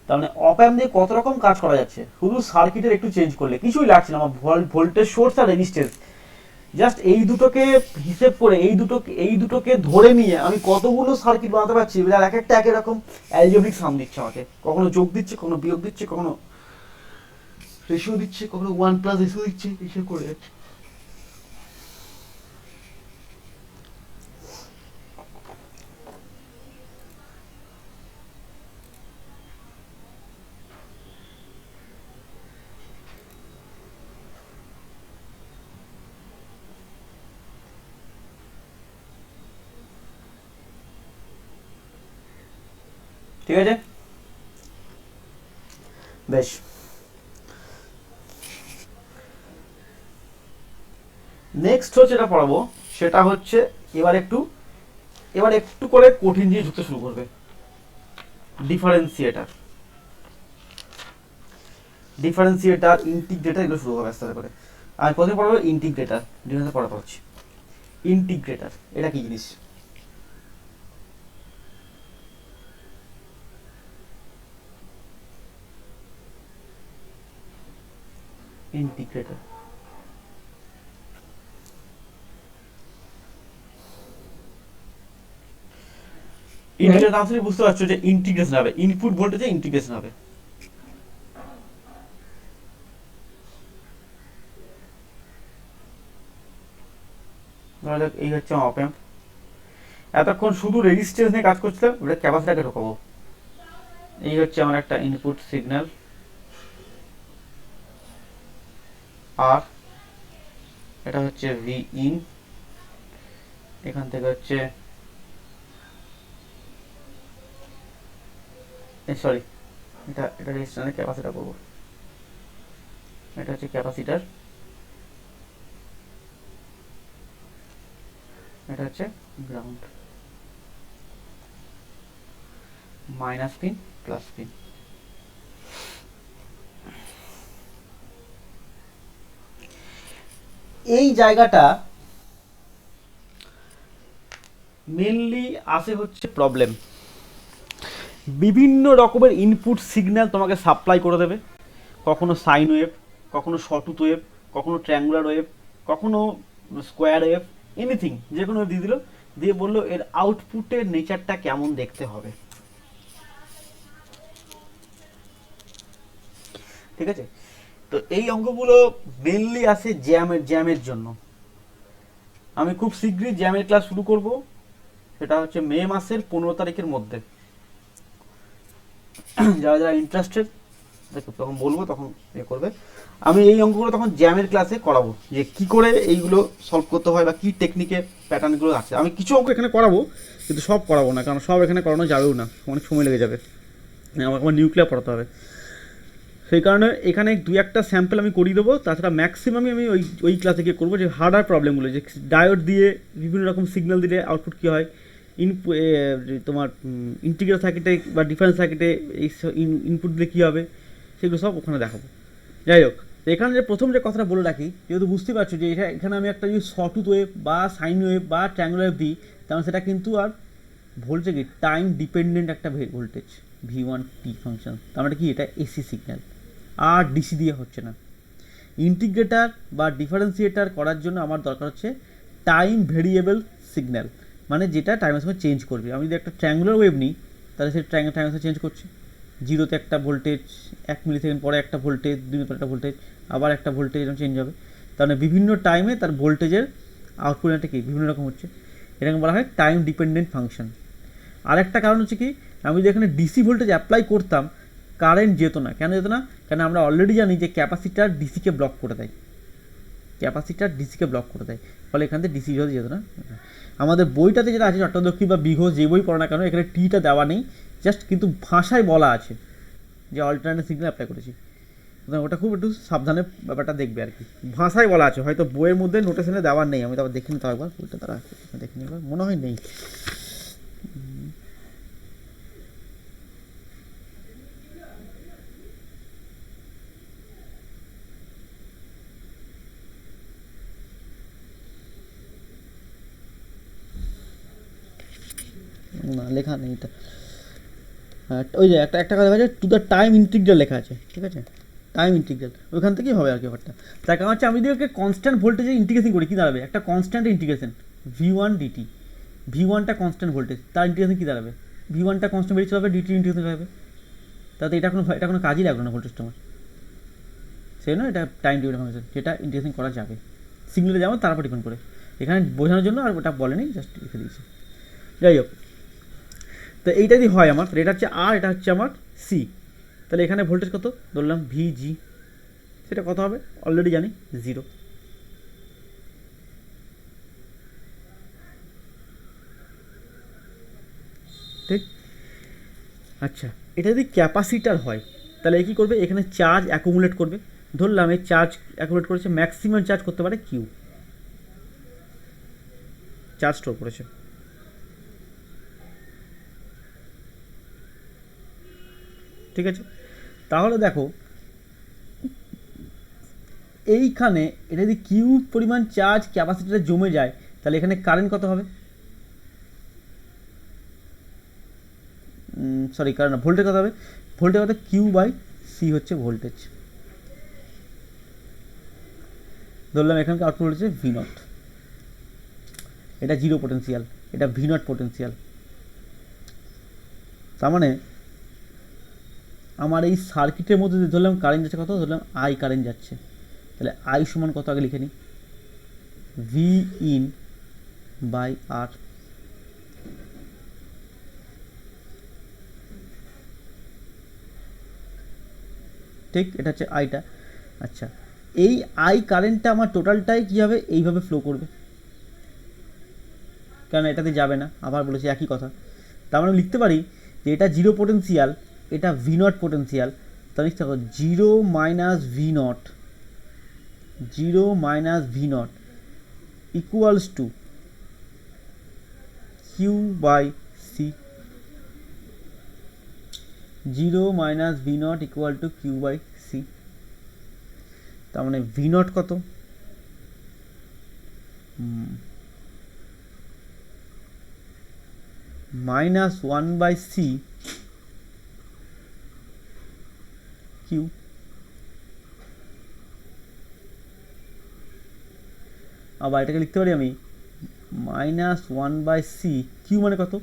A: তার মানে অপ অ্যাম্প দিয়ে কত রকম কাজ করা যাচ্ছে, শুধু সার্কিটের একটু চেঞ্জ করলে কিছুই লাগছে না। আমার ভোল্টেজ সোর্স আর রেজিস্ট্যান্স জাস্ট এই দুটোকে হিসেব করে এই দুটোকে ধরে নিয়ে আমি কতগুলো সার্কিট বানাতে পারছি, এবার এক একটা এক রকম অ্যালজেব্রিক সাম দিচ্ছে আমাকে, কখনো যোগ দিচ্ছে, কখনো বিয়োগ দিচ্ছে, কখনো রেশিও দিচ্ছে, কখনো 1+ রেশিও দিচ্ছে, এইসব করে যাচ্ছে। ঠিক আছে, বেশ। নেক্সট হচ্ছে যেটা পড়াবো সেটা হচ্ছে এবার একটু করে কঠিন জিনিস ঢুকতে শুরু করবে, ডিফারেন্সিয়েটার, ইন্টিগ্রেটার, এগুলো শুরু হবে আস্তে আস্তে করে। আর প্রথমে পড়াবো ইন্টিগ্রেটার, যেটা পড়া পড়ছি। ইন্টিগ্রেটার এটা কি জিনিস? ইন্টিগ্রেটর ইন্টিগ্রেটর নাম শুনে বুঝতে পারছো যে ইন্টিগ্রেশন হবে, ইনপুট ভোল্টেজে ইন্টিগ্রেশন হবে। ধরা যাক এই হচ্ছে অপ অ্যাম্প, এতক্ষণ শুধু রেজিস্ট্যান্স নিয়ে কাজ করছিলাম, এটা ক্যাপাসিটরকে ঢোকাবো। এই হচ্ছে আমার একটা ইনপুট সিগন্যাল আর এটা হচ্ছে ভি ইন, এখান থেকে হচ্ছে সরি এটা রেজিস্ট্যান্সের ক্যাপাসিটর করবো, এটা হচ্ছে ক্যাপাসিটর, এটা হচ্ছে ground, minus pin plus pin. এই জায়গাটা মেনলি আসে হচ্ছে প্রবলেম। বিভিন্ন রকমের ইনপুট সিগন্যাল তোমাকে সাপ্লাই করে দেবে, কখনো সাইন ওয়েভ, কখনো শর্টুথ ওয়েভ, কখনো ট্রায়াঙ্গুলার ওয়েভ, কখনো স্কোয়ার ওয়েভ, এনিথিং যে কোনো দিয়ে দিল, দিয়ে বললো এর আউটপুটের নেচারটা কেমন দেখতে হবে। ঠিক আছে, তো এই অঙ্কগুলো মেনলি আসে জ্যামের জন্য। আমি খুব শীঘ্রই জ্যামের ক্লাস শুরু করব, সেটা হচ্ছে মে মাসের 15 তারিখের মধ্যে। যারা যারা ইন্টারেস্টেড দেখো তখন বলবো, তখন এ করবে। আমি এই অঙ্কগুলো তখন জ্যামের ক্লাসে করাবো, যে কি করে এইগুলো সলভ করতে হয় বা কি টেকনিকে প্যাটার্নগুলো আছে। আমি কিছু অঙ্ক এখানে করাবো, কিন্তু সব করাবো না, কারণ সব এখানে করানো যাবেও না, অনেক সময় লেগে যাবে, আমাকে আমার নিউক্লিয়ার পড়াতে হবে। সেই কারণে এখানে দুই একটা স্যাম্পল আমি করিয়ে দেবো, তাছাড়া ম্যাক্সিমামই আমি ওই ক্লাসে গিয়ে করবো, যে হার্ডার প্রবলেমগুলো, যে ডায়োড দিয়ে বিভিন্ন রকম সিগন্যাল দিলে আউটপুট কী হয়, তোমার ইন্টিগ্রাল সার্কিটে বা ডিফারেন্স সার্কিটে এই ইনপুট দিলে কী হবে, সেগুলো সব ওখানে দেখাবো। যাই হোক, এখানে যে প্রথম যে কথাটা বলে রাখি, যেহেতু বুঝতে পারছো যে এখানে আমি একটা যদি শর্টুথ ওয়েভ বা সাইন ওয়েভ বা ট্রায়াঙ্গুলার ওয়েভ দিই, তাহলে সেটা কিন্তু আর ভোল্টেজ কি টাইম ডিপেন্ডেন্ট একটা ভোল্টেজ V1T ফাংশন, তার মানে কি এটা এসি সিগন্যাল, আর ডিসি দিয়ে হচ্ছে না। ইন্টিগ্রেটার বা ডিফারেন্সিয়েটার করার জন্য আমার দরকার হচ্ছে টাইম ভেরিয়েবল সিগন্যাল, মানে যেটা টাইমের সঙ্গে চেঞ্জ করবে। আমি যদি একটা ট্রায়াঙ্গুলার ওয়েভ নিই, তাহলে সেই টাইমের সঙ্গে চেঞ্জ করছে, জিরোতে একটা ভোল্টেজ, 1 মিলি সেকেন্ড পরে একটা ভোল্টেজ, 2 মিনিট পরে একটা ভোল্টেজ, আবার একটা ভোল্টেজ এরকম চেঞ্জ হবে। তাহলে বিভিন্ন টাইমে তার ভোল্টেজের আউটপুট একটা কি বিভিন্ন রকম হচ্ছে, এটাকে বলা হয় টাইম ডিপেন্ডেন্ট ফাংশন। আর একটা কারণ হচ্ছে কি, আমি যদি এখানে ডিসি ভোল্টেজ অ্যাপ্লাই করতাম, কারেন্ট যেত না। কেন যেত না? কারণ আমরা অলরেডি জানি যে ক্যাপাসিটার ডিসিকে ব্লক করে দেয়, ক্যাপাসিটার ডিসিকে ব্লক করে দেয়, ফলে এখান থেকে ডিসি যেত না। আমাদের বইটাতে যেটা আছে চট্টোদক্ষী বা বিঘোষ, যে বই পড়ো না কেন, এখানে টিটা দেওয়া নেই, জাস্ট কিন্তু ভাষায় বলা আছে যে অল্টারনেট সিগন্যাল অ্যাপ্লাই করেছি। ওটা খুব একটু সাবধানে ব্যাপারটা দেখবে আর কি, ভাষায় বলা আছে, হয়তো বইয়ের মধ্যে নোটেশনে দেওয়ার নেই। আমি তো আবার দেখে নিতে একবার বইটা, তারা দেখে নিই, মনে হয় নেই। না লেখা নেই এটা, ওই যে একটা কথা লেখা আছে, টু দ্য টাইম ইন্টিগ্রাল লেখা আছে, ঠিক আছে, টাইম ইন্টিগ্রাল, ওইখান থেকেই হবে আর কি ব্যাপারটা। তার কারণ হচ্ছে আমি যদি ওকে কনস্ট্যান্ট ভোল্টেজে ইন্টিগ্রেশন করি, কী দাঁড়াবে, একটা কনস্ট্যান্ট ইন্টিগ্রেশন V1 DT, V1টা কনস্ট্যান্ট ভোল্টেজ, তার ইন্টিগ্রেশন কী দাঁড়াবে, V1টা কনস্ট্যান্ট ভোল্টেজ হবে, DT ইন্টিগ্রেশন হবে, তাতে এটা কোনো কাজই লাগলো না ভোল্টেজ তোমার, সেই জন্য এটা টাইম ডিপেন্ডেন্ট ফাংশন, যেটা ইন্টিগ্রেশন করা যাবে, সিগন্যালে যাবো তার উপর ডিপেন্ড করে, এখানে বোঝানোর জন্য আর ওটা বলেনি, জাস্ট লিখে দিয়েছি। যাই হোক, তো এইটা যদি হয় আমার, এটা হচ্ছে আর, এটা হচ্ছে আমার সি, তাহলে এখানে ভোল্টেজ কত ধরলাম VG, সেটা কত হবে অলরেডি জানি 0। ঠিক, আচ্ছা, এটা যদি ক্যাপাসিটার হয়, তাহলে কী করবে, এখানে চার্জ অ্যাকুমুলেট করবে, ধরলাম এই চার্জ অ্যাকুমুলেট করেছে, ম্যাক্সিমাম চার্জ করতে পারে কিউ, চার্জ স্টোর করেছে। ঠিক আছে, তাহলে দেখো এইখানে এটা যদি কিউ পরিমাণ চার্জ ক্যাপাসিটারে জমে যায়, তাহলে এখানে কারেন্ট কত হবে, সরি কারেন্ট না, ভোল্টেজ কত হবে, ভোল্টেজ কত, Q/C হচ্ছে ভোল্টেজ। ধরলাম এখানকার আউটপুট হচ্ছে V0, এটা 0 পোটেন্সিয়াল, এটা V0 পোটেন্সিয়াল, তার মানে আমার এই সার্কিটের মধ্যে ধরলাম কারেন্ট যাচ্ছে কত, ধরলাম I কারেন্ট যাচ্ছে, তাহলে I সমান কত আগে লিখে নিই, V/R। ঠিক, এটা হচ্ছে আইটা। আচ্ছা, এই আই কারেন্টটা আমার টোটালটাই কী হবে, এইভাবে ফ্লো করবে, কারণ এটাতে যাবে না, আবার বলেছি একই কথা। তার মানে লিখতে পারি যে এটা 0 পোটেন্সিয়াল, এটা V0 পোটেন্সিয়াল, তাহলে লিখতে হবে 0 - V0, 0 - V0 equals two Q/C, 0 - V0 equal to Q/C। তার মানে V0 কত, minus one by C Q, আবার এটাকে লিখতে পারি আমি minus one by C Q মানে কত,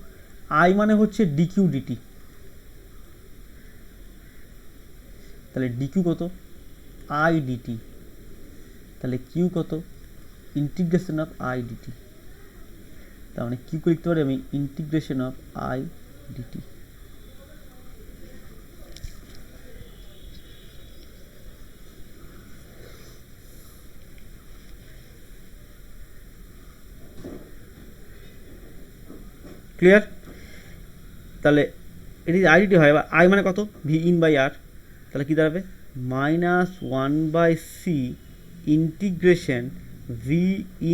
A: আই মানে হচ্ছে ডি কিউ ডিটি, তাহলে ডি কিউ কত আই ডিটি, তাহলে কিউ কত ইন্টিগ্রেশন অফ আই ডিটি, তার মানে কিউকে লিখতে পারি আমি integration of I DT. Clear? তাহলে এটি আইডিটি হয়, এবার আই মানে কত ভি ইন বাই আর, তাহলে কী দাঁড়াবে minus one by C integration V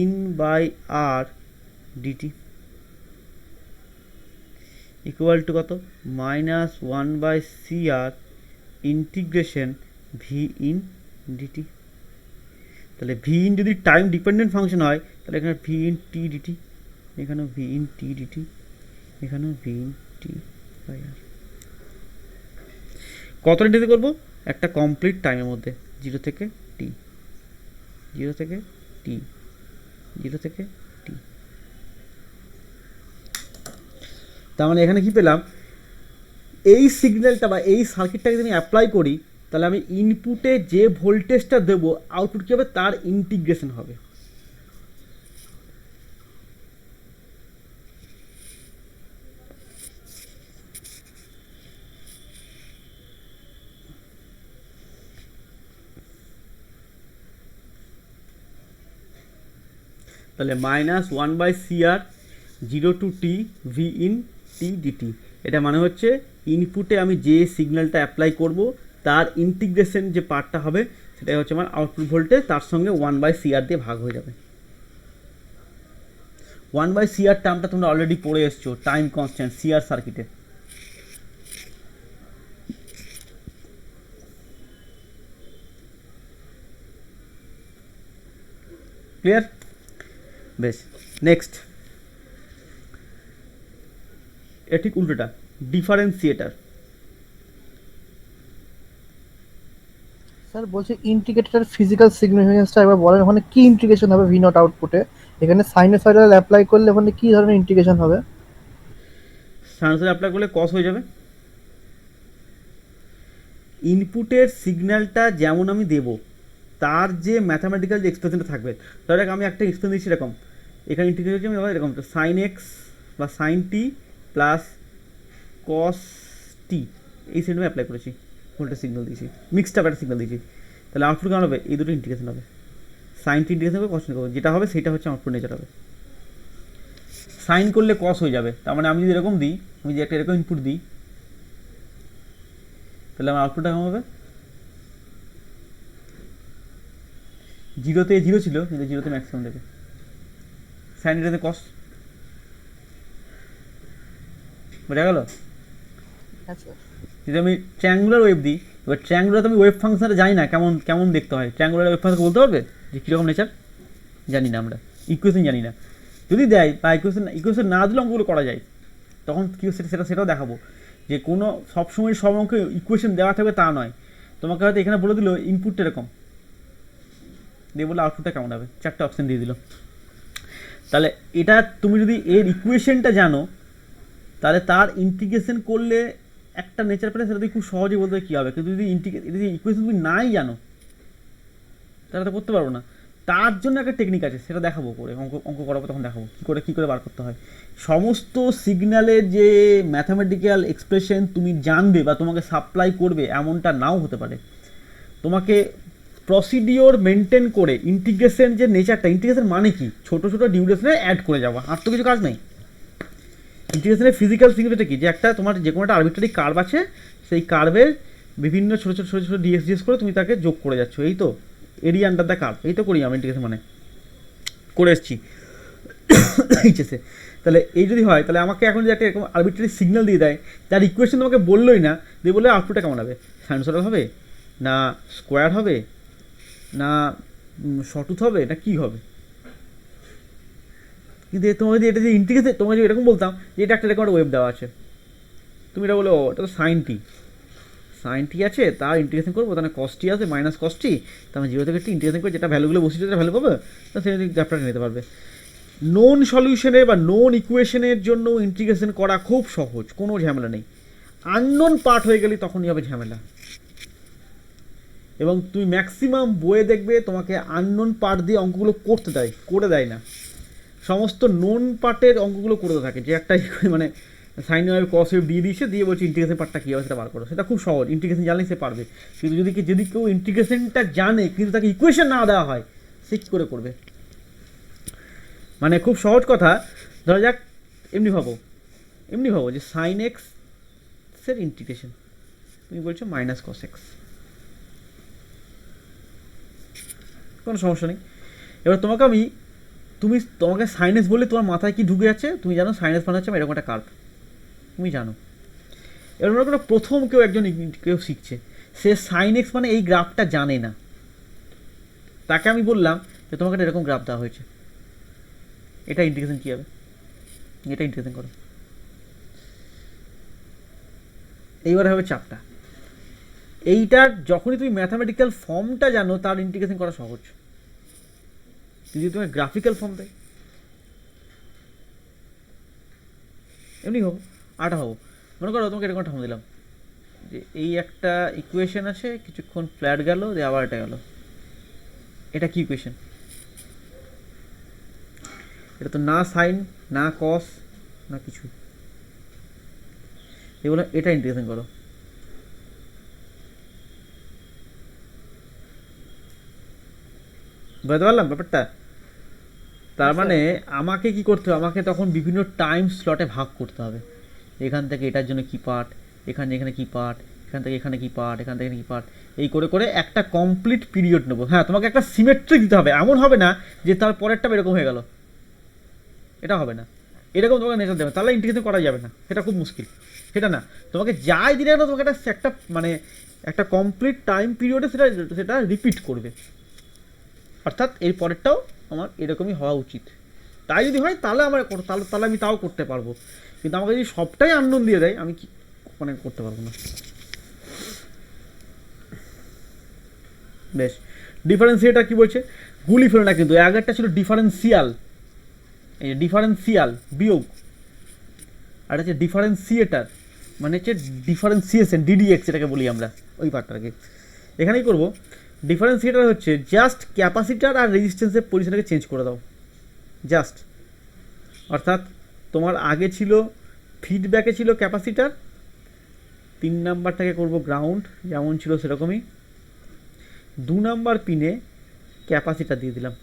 A: in by R DT equal to কত minus one by C R integration V in DT. তাহলে ভি ইন যদি টাইম ডিপেন্ডেন্ট ফাংশন হয় তাহলে এখানে ভি ইন টি ডিটি, এখানেও ভি ইন টি ডিটি, এখানেও V in T by R. কতটা ডিতে করবো একটা কমপ্লিট টাইমের মধ্যে, 0 থেকে টি, 0 থেকে টি, 0 থেকে টি। তার মানে এখানে কি পেলাম, এই সিগন্যালটা বা এই সার্কিটটাকে যদি আমি অ্যাপ্লাই করি তাহলে আমি ইনপুটে যে ভোল্টেজটা দেবো আউটপুট কী হবে তার ইন্টিগ্রেশন হবে। তাহলে minus one by C R 0 to T V in T DT, এটা মানে হচ্ছে ইনপুটে আমি যে সিগন্যালটা অ্যাপ্লাই করব তার ইন্টিগ্রেশন যে পার্টটা হবে সেটাই হচ্ছে আমার আউটপুট ভোল্টেজ, তার সঙ্গে 1 বাই সি আর দিয়ে ভাগ হয়ে যাবে। 1 বাই সি আর টার্মটা তোমরা অলরেডি পড়ে এসছো টাইম কনস্ট্যান্ট সি আর সার্কিটে। ক্লিয়ার? বেশ, নেক্সট এ ঠিক উল্টোটা, ডিফারেন্সিয়েটার।
C: স্যার বলছে ইন্টিগ্রেটেড ফিজিক্যাল সিগনিফিকেন্সটা একবার বলেন, ওখানে কি ইন্টিগ্রেশন হবে ভি নট আউটপুটে, এখানে সাইনোসয়েডাল অ্যাপ্লাই করলে ওখানে কি ধরনের ইন্টিগ্রেশন হবে?
A: সাইনোসয়েড অ্যাপ্লাই করলে কস হয়ে যাবে। ইনপুটের সিগন্যালটা যেমন আমি দেব তার যে ম্যাথামেটিক্যাল যে এক্সপ্রেশনটা থাকবে, তাহলে আমি একটা এক্সপ্রেশন দিচ্ছি এরকম, এখানে ইন্টিগ্রেট হচ্ছে আমি আবার এরকম সাইন এক্স বা সাইন টি প্লাস কস টি, এই সিস্টেমে অ্যাপ্লাই করেছি, ভোল্টেজ সিগন্যাল দিয়েছি, মিক্সড আপ একটা সিগন্যাল দিয়েছি, তাহলে আউটপুট কেমন হবে, এই দুটো ইন্টিগ্রেশন হবে, সাইন টি ইন্টিগ্রেশন হবে, কস টি হবে, যেটা হবে সেটা হচ্ছে আউটপুট নেচার হবে। সাইন করলে কস হয়ে যাবে, তার মানে আমি যদি এরকম দিই, আমি যদি একটা এরকম ইনপুট দিই তাহলে আমার আউটপুটটা কেমন হবে, 0তে 0 ছিল কিন্তু 0তে ম্যাক্সিমাম দেবে, সাইন এটাতে কস, বোঝা গেল? যদি আমি ট্রায়াঙ্গুলার ওয়েভ দিই, এবার ট্রায়াঙ্গুলার আমি ওয়েভ ফাংশনটা জানি না কেমন কেমন দেখতে হয়, ট্রায়াঙ্গুলার ওয়েভ ফাংশন বলতে পারবে যে কীরকম নেচার, জানি না আমরা, ইকুয়েশন জানি না, যদি দেয় বা ইকুয়েশন না দিলে অঙ্কগুলো করা যায়, তখন কী সেটাও দেখাবো যে কোনো সবসময় সব অঙ্কে ইকুয়েশন দেওয়া থাকবে তা নয়, তোমাকে হয়তো এখানে বলে দিল ইনপুটটা এরকম দিয়ে বলে আউটপুটটা কেমন হবে, 4টে অপশান দিয়ে দিল, তাহলে এটা তুমি যদি এর ইকুয়েশনটা জানো তাহলে তার ইন্টিগ্রেশন করলে একটা নেচার পেলে সেটা তুমি খুব সহজেই বলতে কী হবে, কিন্তু যদি ইকুয়েশন তুমি নাই জানো তাহলে তো করতে পারবো না, তার জন্য একটা টেকনিক আছে সেটা দেখাবো করে, অঙ্ক করাবো তখন দেখাবো কী করে বার করতে হয়। সমস্ত সিগন্যালের যে ম্যাথামেটিক্যাল এক্সপ্রেশন তুমি জানবে বা তোমাকে সাপ্লাই করবে এমনটা নাও হতে পারে, তোমাকে প্রসিডিওর মেনটেন করে ইন্টিগ্রেশন যে নেচারটা, ইন্টিগ্রেশন মানে কি ছোটো ছোটো ডিউরেশনে অ্যাড করে যাওয়া, আর তো কিছু কাজ নেই। ইন্টিগ্রেশনের ফিজিক্যাল সিগনিফিকেন্সটা কি, যে একটা তোমার যে কোনো একটা আরবিট্রারি কার্ভ আছে, সেই কার্ভের বিভিন্ন ছোটো ছোটো ডিএস করে তুমি তাকে যোগ করে যাচ্ছ, এই তো এরিয়া আন্ডার দ্য কার্ভ, এই তো করি আমি ইন্টিগ্রেশন মানে করে এসেছি এইচএসে। তাহলে এই যদি হয় তাহলে আমাকে এখন যদি একটা এরকম আরবিট্রারি সিগন্যাল দিয়ে দেয় যার ইকুয়েশন তোমাকে বললোই না, দিয়ে বললে আউটপুটটা কেমন হবে, সাইনোসয়েডাল হবে না স্কোয়ার হবে না শর্টুথ হবে না কী হবে,
D: কিন্তু তোমার যদি এটা যে ইন্টিগ্রেশন, তোমাকে যদি এরকম বলতাম যে এটা একটা এরকম একটা ওয়েভ দেওয়া আছে, তুমি এটা বলো এটা তো সাইন টি আছে, তার ইন্টিগ্রেশন করবো, তাহলে কস্টি আছে মাইনাস কস্টি, তার জিরো থেকে টি ইন্টিগ্রেশন করে যেটা ভ্যালুগুলো বসিয়ে যেটা ভ্যালু পাবে, তো সেই চ্যাপ্টারটা নিতে পারবে। নোন সলিউশনের বা নোন ইকুয়েশনের জন্য ইন্টিগ্রেশন করা খুব সহজ, কোনো ঝামেলা নেই। আননোন পার্ট হয়ে গেলে তখনই হবে ঝামেলা। এবং তুমি ম্যাক্সিমাম বইয়ে দেখবে তোমাকে আননোন পার্ট দিয়ে অঙ্কগুলো করে দেয় না, সমস্ত নোন পার্টের অঙ্কগুলো করে থাকে, যে একটা মানে সাইন ওয়েভ কস ওয়েভ দিয়ে দিয়েছে, দিয়ে বলছে ইন্টিগ্রেশন পার্টটা কী হবে সেটা বার করো। সেটা খুব সহজ, ইন্টিগ্রেশন জানলেই সে পারবে। কিন্তু যদি কেউ ইন্টিগ্রেশনটা জানে কিন্তু তাকে ইকুয়েশন না দেওয়া হয়, সে কী করে করবে? মানে খুব সহজ কথা, ধরা যাক এমনি ভাবো যে সাইন এক্সের ইন্টিগ্রেশন, তুমি বলছো মাইনাস কস এক্স, কোনো সমস্যা নেই। এবার তোমাকে সাইনেস বলে তোমার মাথায় কি ঢুকে যাচ্ছে, তুমি জানো সাইনেস মানে হচ্ছে এরকম একটা কার্ভ, তুমি জানো। এবার মনে করো প্রথম কেউ শিখছে, সে সাইন এক্স মানে এই গ্রাফটা জানে না, তাকে আমি বললাম যে তোমাকে একটা এরকম গ্রাফ দেওয়া হয়েছে, এটা ইন্টিগ্রেশন কী হবে, এটা ইন্টিগ্রেশন করো। এইবারে হবে চাপটা, এইটার যখনই তুমি ম্যাথামেটিক্যাল ফর্মটা জানো তার ইন্টিগ্রেশন করা সহজ। যদি তোমাকে গ্রাফিক্যাল ফর্ম দেয় এমনি হবো মনে করো তোমাকে এরকম ফর্ম দিলাম যে এই একটা ইকুয়েশন আছে, কিছুক্ষণ ফ্ল্যাট গেল, দিয়ে আবার এটা গেল, এটা কি ইকুয়েশন? এটা তো না সাইন না কস না কিছু, এগুলো এটা ইন্টিগ্রেশন করো। বুঝতে পারলাম ব্যাপারটা? তার মানে আমাকে কি করতে হবে, আমাকে তখন বিভিন্ন টাইম স্লটে ভাগ করতে হবে, এখান থেকে এটার জন্য কি পার্ট, এখানে কি পার্ট, এখান থেকে এখানে কি পার্ট, এখান থেকে কি পার্ট, এই করে করে একটা কমপ্লিট পিরিয়ড নেবো। হ্যাঁ, তোমাকে একটা সিমেট্রিক দিতে হবে, এমন হবে না যে তার পরেরটা এরকম হয়ে গেল, এটা হবে না, এরকম তোমাকে নেচার দেবে, তাহলে ইন্টিগ্রেশন করা যাবে না, সেটা খুব মুশকিল। সেটা না, তোমাকে যাই দিলে না তোমাকে একটা মানে একটা কমপ্লিট টাইম পিরিয়ডে সেটা রিপিট করবে, অর্থাৎ এর পরেরটাও আমার এরকমই হওয়া উচিত। তাই যদি হয় তাহলে তাহলে আমি তাও করতে পারবো, কিন্তু আমাকে যদি সবটাই আননোন দিয়ে দেয় আমি কি মানে করতে পারবো না। বেশ, ডিফারেন্সিয়েটার কি বলছে, গুলি ফেলো না কিন্তু, আগেরটা ছিল ডিফারেন্সিয়াল, এই যে ডিফারেন্সিয়াল বিয়োগ, আর হচ্ছে ডিফারেন্সিয়েটার মানে হচ্ছে ডিফারেন্সিয়েশন, ডিডিএক্স এটাকে বলি আমরা, ওই পার্টটাকে এখানেই করবো। ডিফারেন্সিয়েটার হচ্ছে জাস্ট ক্যাপাসিটার আর রেজিস্ট্যান্সের পজিশনটাকে চেঞ্জ করে দাও, জাস্ট। অর্থাৎ তোমার আগে ছিল ফিডব্যাকে ছিল ক্যাপাসিটার, 3 নাম্বারটাকে করব গ্রাউন্ড, যেমন ছিল সেরকমই, 2 নাম্বার পিনে ক্যাপাসিটার দিয়ে দিলাম,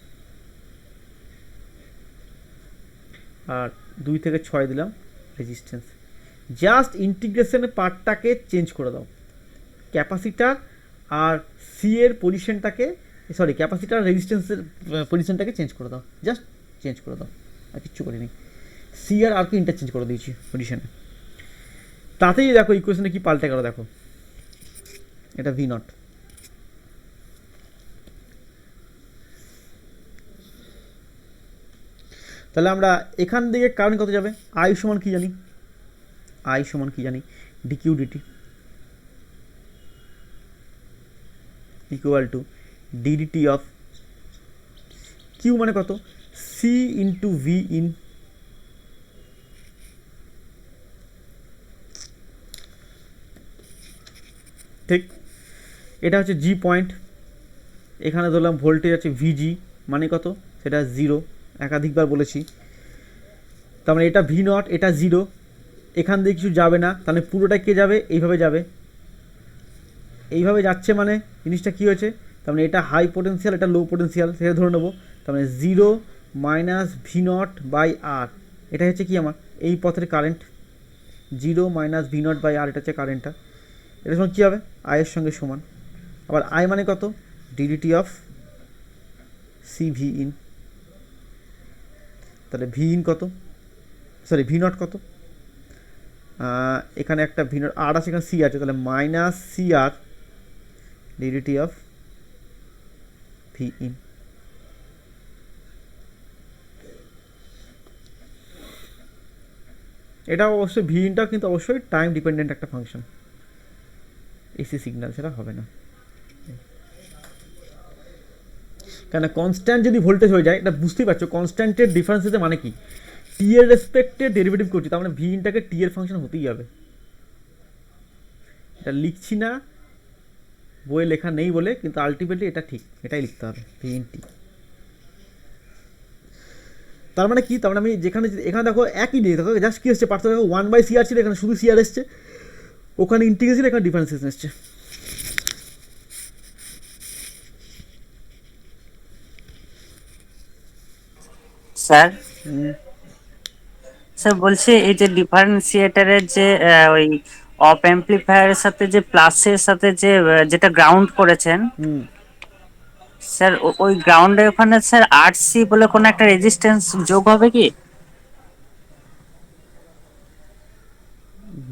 D: আর 2 থেকে 6 দিলাম রেজিস্ট্যান্স। জাস্ট ইন্টিগ্রেশনের পার্টটাকে চেঞ্জ করে দাও, ক্যাপাসিটার আর সি এর পজিশনটাকে, সরি ক্যাপাসিটার রেজিস্ট্যান্সের পজিশনটাকে চেঞ্জ করে দাও, জাস্ট চেঞ্জ করে দাও, আর কিচ্ছু করিনি। সি আর আরকে ইন্টারচেঞ্জ করে দিয়েছি পজিশনে, তাতেই দেখো ইকুয়েশনে কি পাল্টে গেল, দেখো এটা ভি নট। তাহলে আমরা এখান থেকে কারেন্ট কত যাবে, আই সমান কি জানি, DQ DT equal to DDT of Q মানে কত, সি ইন্টু ভি ইন, ঠিক। এটা হচ্ছে জি পয়েন্ট, এখানে ধরলাম ভোল্টেজ আছে ভিজি মানে কত, সেটা 0, একাধিকবার বলেছি। তার মানে এটা ভি নট, এটা 0, এখান দিয়ে কিছু যাবে না, তাহলে পুরোটা কে যাবে, এইভাবে যাবে, এইভাবে যাচ্ছে, মানে জিনিসটা কী হয়েছে, তার মানে এটা হাই পোটেন্সিয়াল, এটা লো পোটেন্সিয়াল, সেটা ধরে নেবো। তার মানে 0 minus V naught by R, এটা হচ্ছে কি আমার এই পথের current, 0 minus V naught by R, এটা হচ্ছে কারেন্টটা। এটা সমান কী হবে, আয়ের সঙ্গে সমান। আবার আই মানে কত, DDT of C V in, তাহলে ভি ইন কত, সরি ভি নট কত, এখানে একটা ভি নট আর আছে, এখানে সি আছে, তাহলে minus C R DDT of V in. এটা অবশ্যই ভিনটা কিন্তু অবশ্যই টাইম ডিপেন্ডেন্ট একটা ফাংশন, এসি সিগন্যাল সেটা হবে না। কেন কনস্ট্যান্ট যদি ভোল্টেজ হয়ে যায়, এটা বুঝতেই পারছো কনস্ট্যান্টের ডিফারেন্সেতে মানে কি, টি এর রেসপেক্টে ডেরিভেটিভ করছি, তার মানে ভিনটাকে টি এর ফাংশন হতেই হবে। এটা লিখছি না, বইয়ে লেখা নেই বলে, কিন্তু আলটিমেটলি এটা ঠিক, এটাই লিখতে হবে ভিন টি। তার মানে কি, তার মানে আমি যেখানে এখানে দেখো একই নেই, দেখো জাস্ট কি এসছে পার্থক্য, দেখো 1/CR ছিল, এখানে শুধু সিআর এসছে, ওখানে ইন্টিগ্রেশন, এখানে ডিফারেন্সিয়েশন এসছে।
E: স্যার স্যার বলছি এই যে ডিফারেন্সিয়েটারের যে ওই অপ অ্যাম্পলিফায়ারের সাথে যে প্লাসের সাথে যে যেটা গ্রাউন্ড করেছেন
D: হুম,
E: স্যার, ওই গ্রাউন্ডের ওখানে স্যার আরসি বলে কোনো একটা রেজিস্ট্যান্স যোগ হবে কি?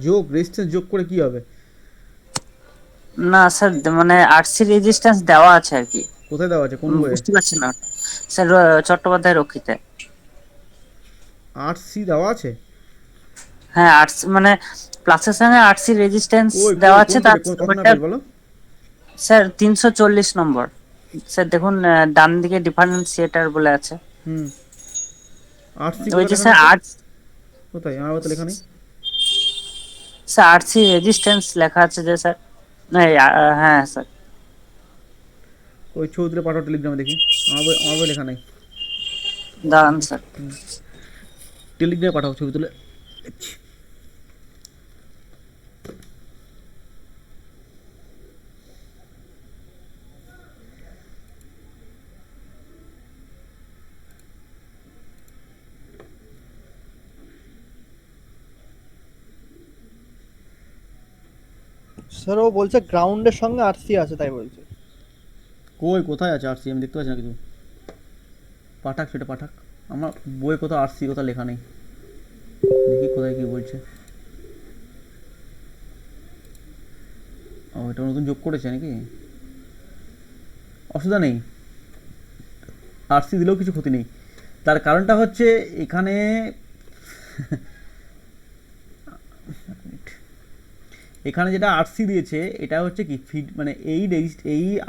D: যোগ রেজিস্ট্যান্স যোগ করে কি হবে?
E: না স্যার, মানে আরসি রেজিস্ট্যান্স দেওয়া আছে আর কি।
D: কোথায় দেওয়া আছে, কোন বইয়ে?
E: বুঝতে পারছি না স্যার, চট্টোপাধ্যায় রক্ষিতে।
D: আরসি দেওয়া আছে?
E: হ্যাঁ, আরসি মানে প্লাসের সঙ্গে আরসি রেজিস্ট্যান্স
D: ওই
E: দেওয়া আছে তার
D: কত না বলো?
E: স্যার 340 নম্বর। স্যার দেখুন ডান দিকে ডিফারেন্সিয়েটার বলে আছে।
D: হুম, আরসি
E: ওই যে স্যার
D: কোথায়? আমার তো লেখা নেই।
E: স্যার আরসি রেজিস্ট্যান্স লেখা আছে যে স্যার, না হ্যাঁ স্যার।
D: ওই চৌধুরী পাঠাও টেলিগ্রামে দেখি, আমার বই লেখা নাই।
E: দাঁড়ান স্যার।
D: টেলিগ্রামে পাঠাও ছবি তুলে।
C: স্যার ও বলছে গ্রাউন্ডের সঙ্গে আরসি আছে, তাই বলছে।
D: কোথায় আছে আরসি? আমি দেখতে পাচ্ছি না কিছু। পাঠাক, সেটা পাঠাক। আমার বইয়ে কোথাও আরসি কোথাও লেখা নেই, দেখি কোথায় কি বলছে। ও, এটা নতুন যোগ করেছে নাকি? অসুবিধা নেই, আরসি দিলেও কিছু ক্ষতি নেই। তার কারণটা হচ্ছে এখানে এখানে যেটা আরসি দিয়েছে এটা হচ্ছে কি ফিড, মানে এই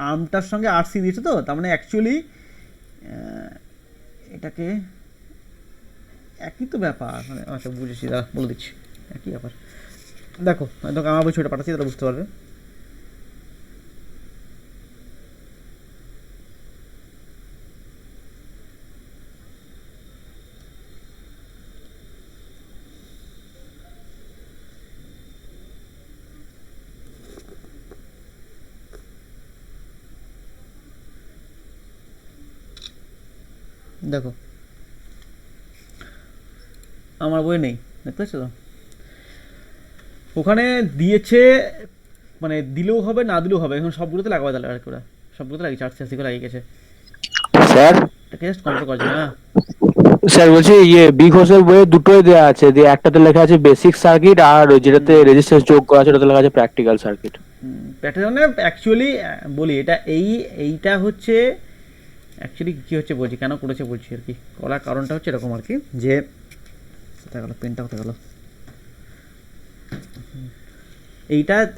D: আর্মটার সঙ্গে আরসি দিয়েছে, তো তার মানে অ্যাকচুয়ালি এটাকে একই তো ব্যাপার, মানে আচ্ছা বুঝেছি, দাঁড়া বলে দিচ্ছি, একই ব্যাপার। দেখো দেখো আমার বই ছবিটা পাঠাচ্ছি, তাহলে বুঝতে পারবে। দেখো আমার বই নেই, দেখতে পাচ্ছ তো, ওখানে দিয়েছে, মানে দিলেও হবে না দিলেও হবে, এখন সবগুলোতে লাগাবে, তাহলে আর করে সবগুলোতে লাগিয়েছে, আরসি আরসি করে লাগিয়ে গেছে,
F: স্যার
D: এটাকে জাস্ট কন্ট্রোল করার জন্য। হ্যাঁ
F: স্যার বলছি ইয়ে বি ঘোষের বইয়ে দুটোই দেওয়া আছে, দিয়ে একটাতে লেখা আছে বেসিক সার্কিট, আর যেটাতে রেজিস্ট্যান্স যোগ করা আছে ওটাতে লেখা আছে প্র্যাকটিক্যাল সার্কিট।
D: প্যাটার্নে অ্যাকচুয়ালি বলি এটা এইটা হচ্ছে অ্যাকচুয়ালি কী হচ্ছে বলছি, কেন করেছে বলছি আর কি, করার কারণটা হচ্ছে এরকম আর কি, যে কোথায় গেল পেনটা, কোথায় গেল,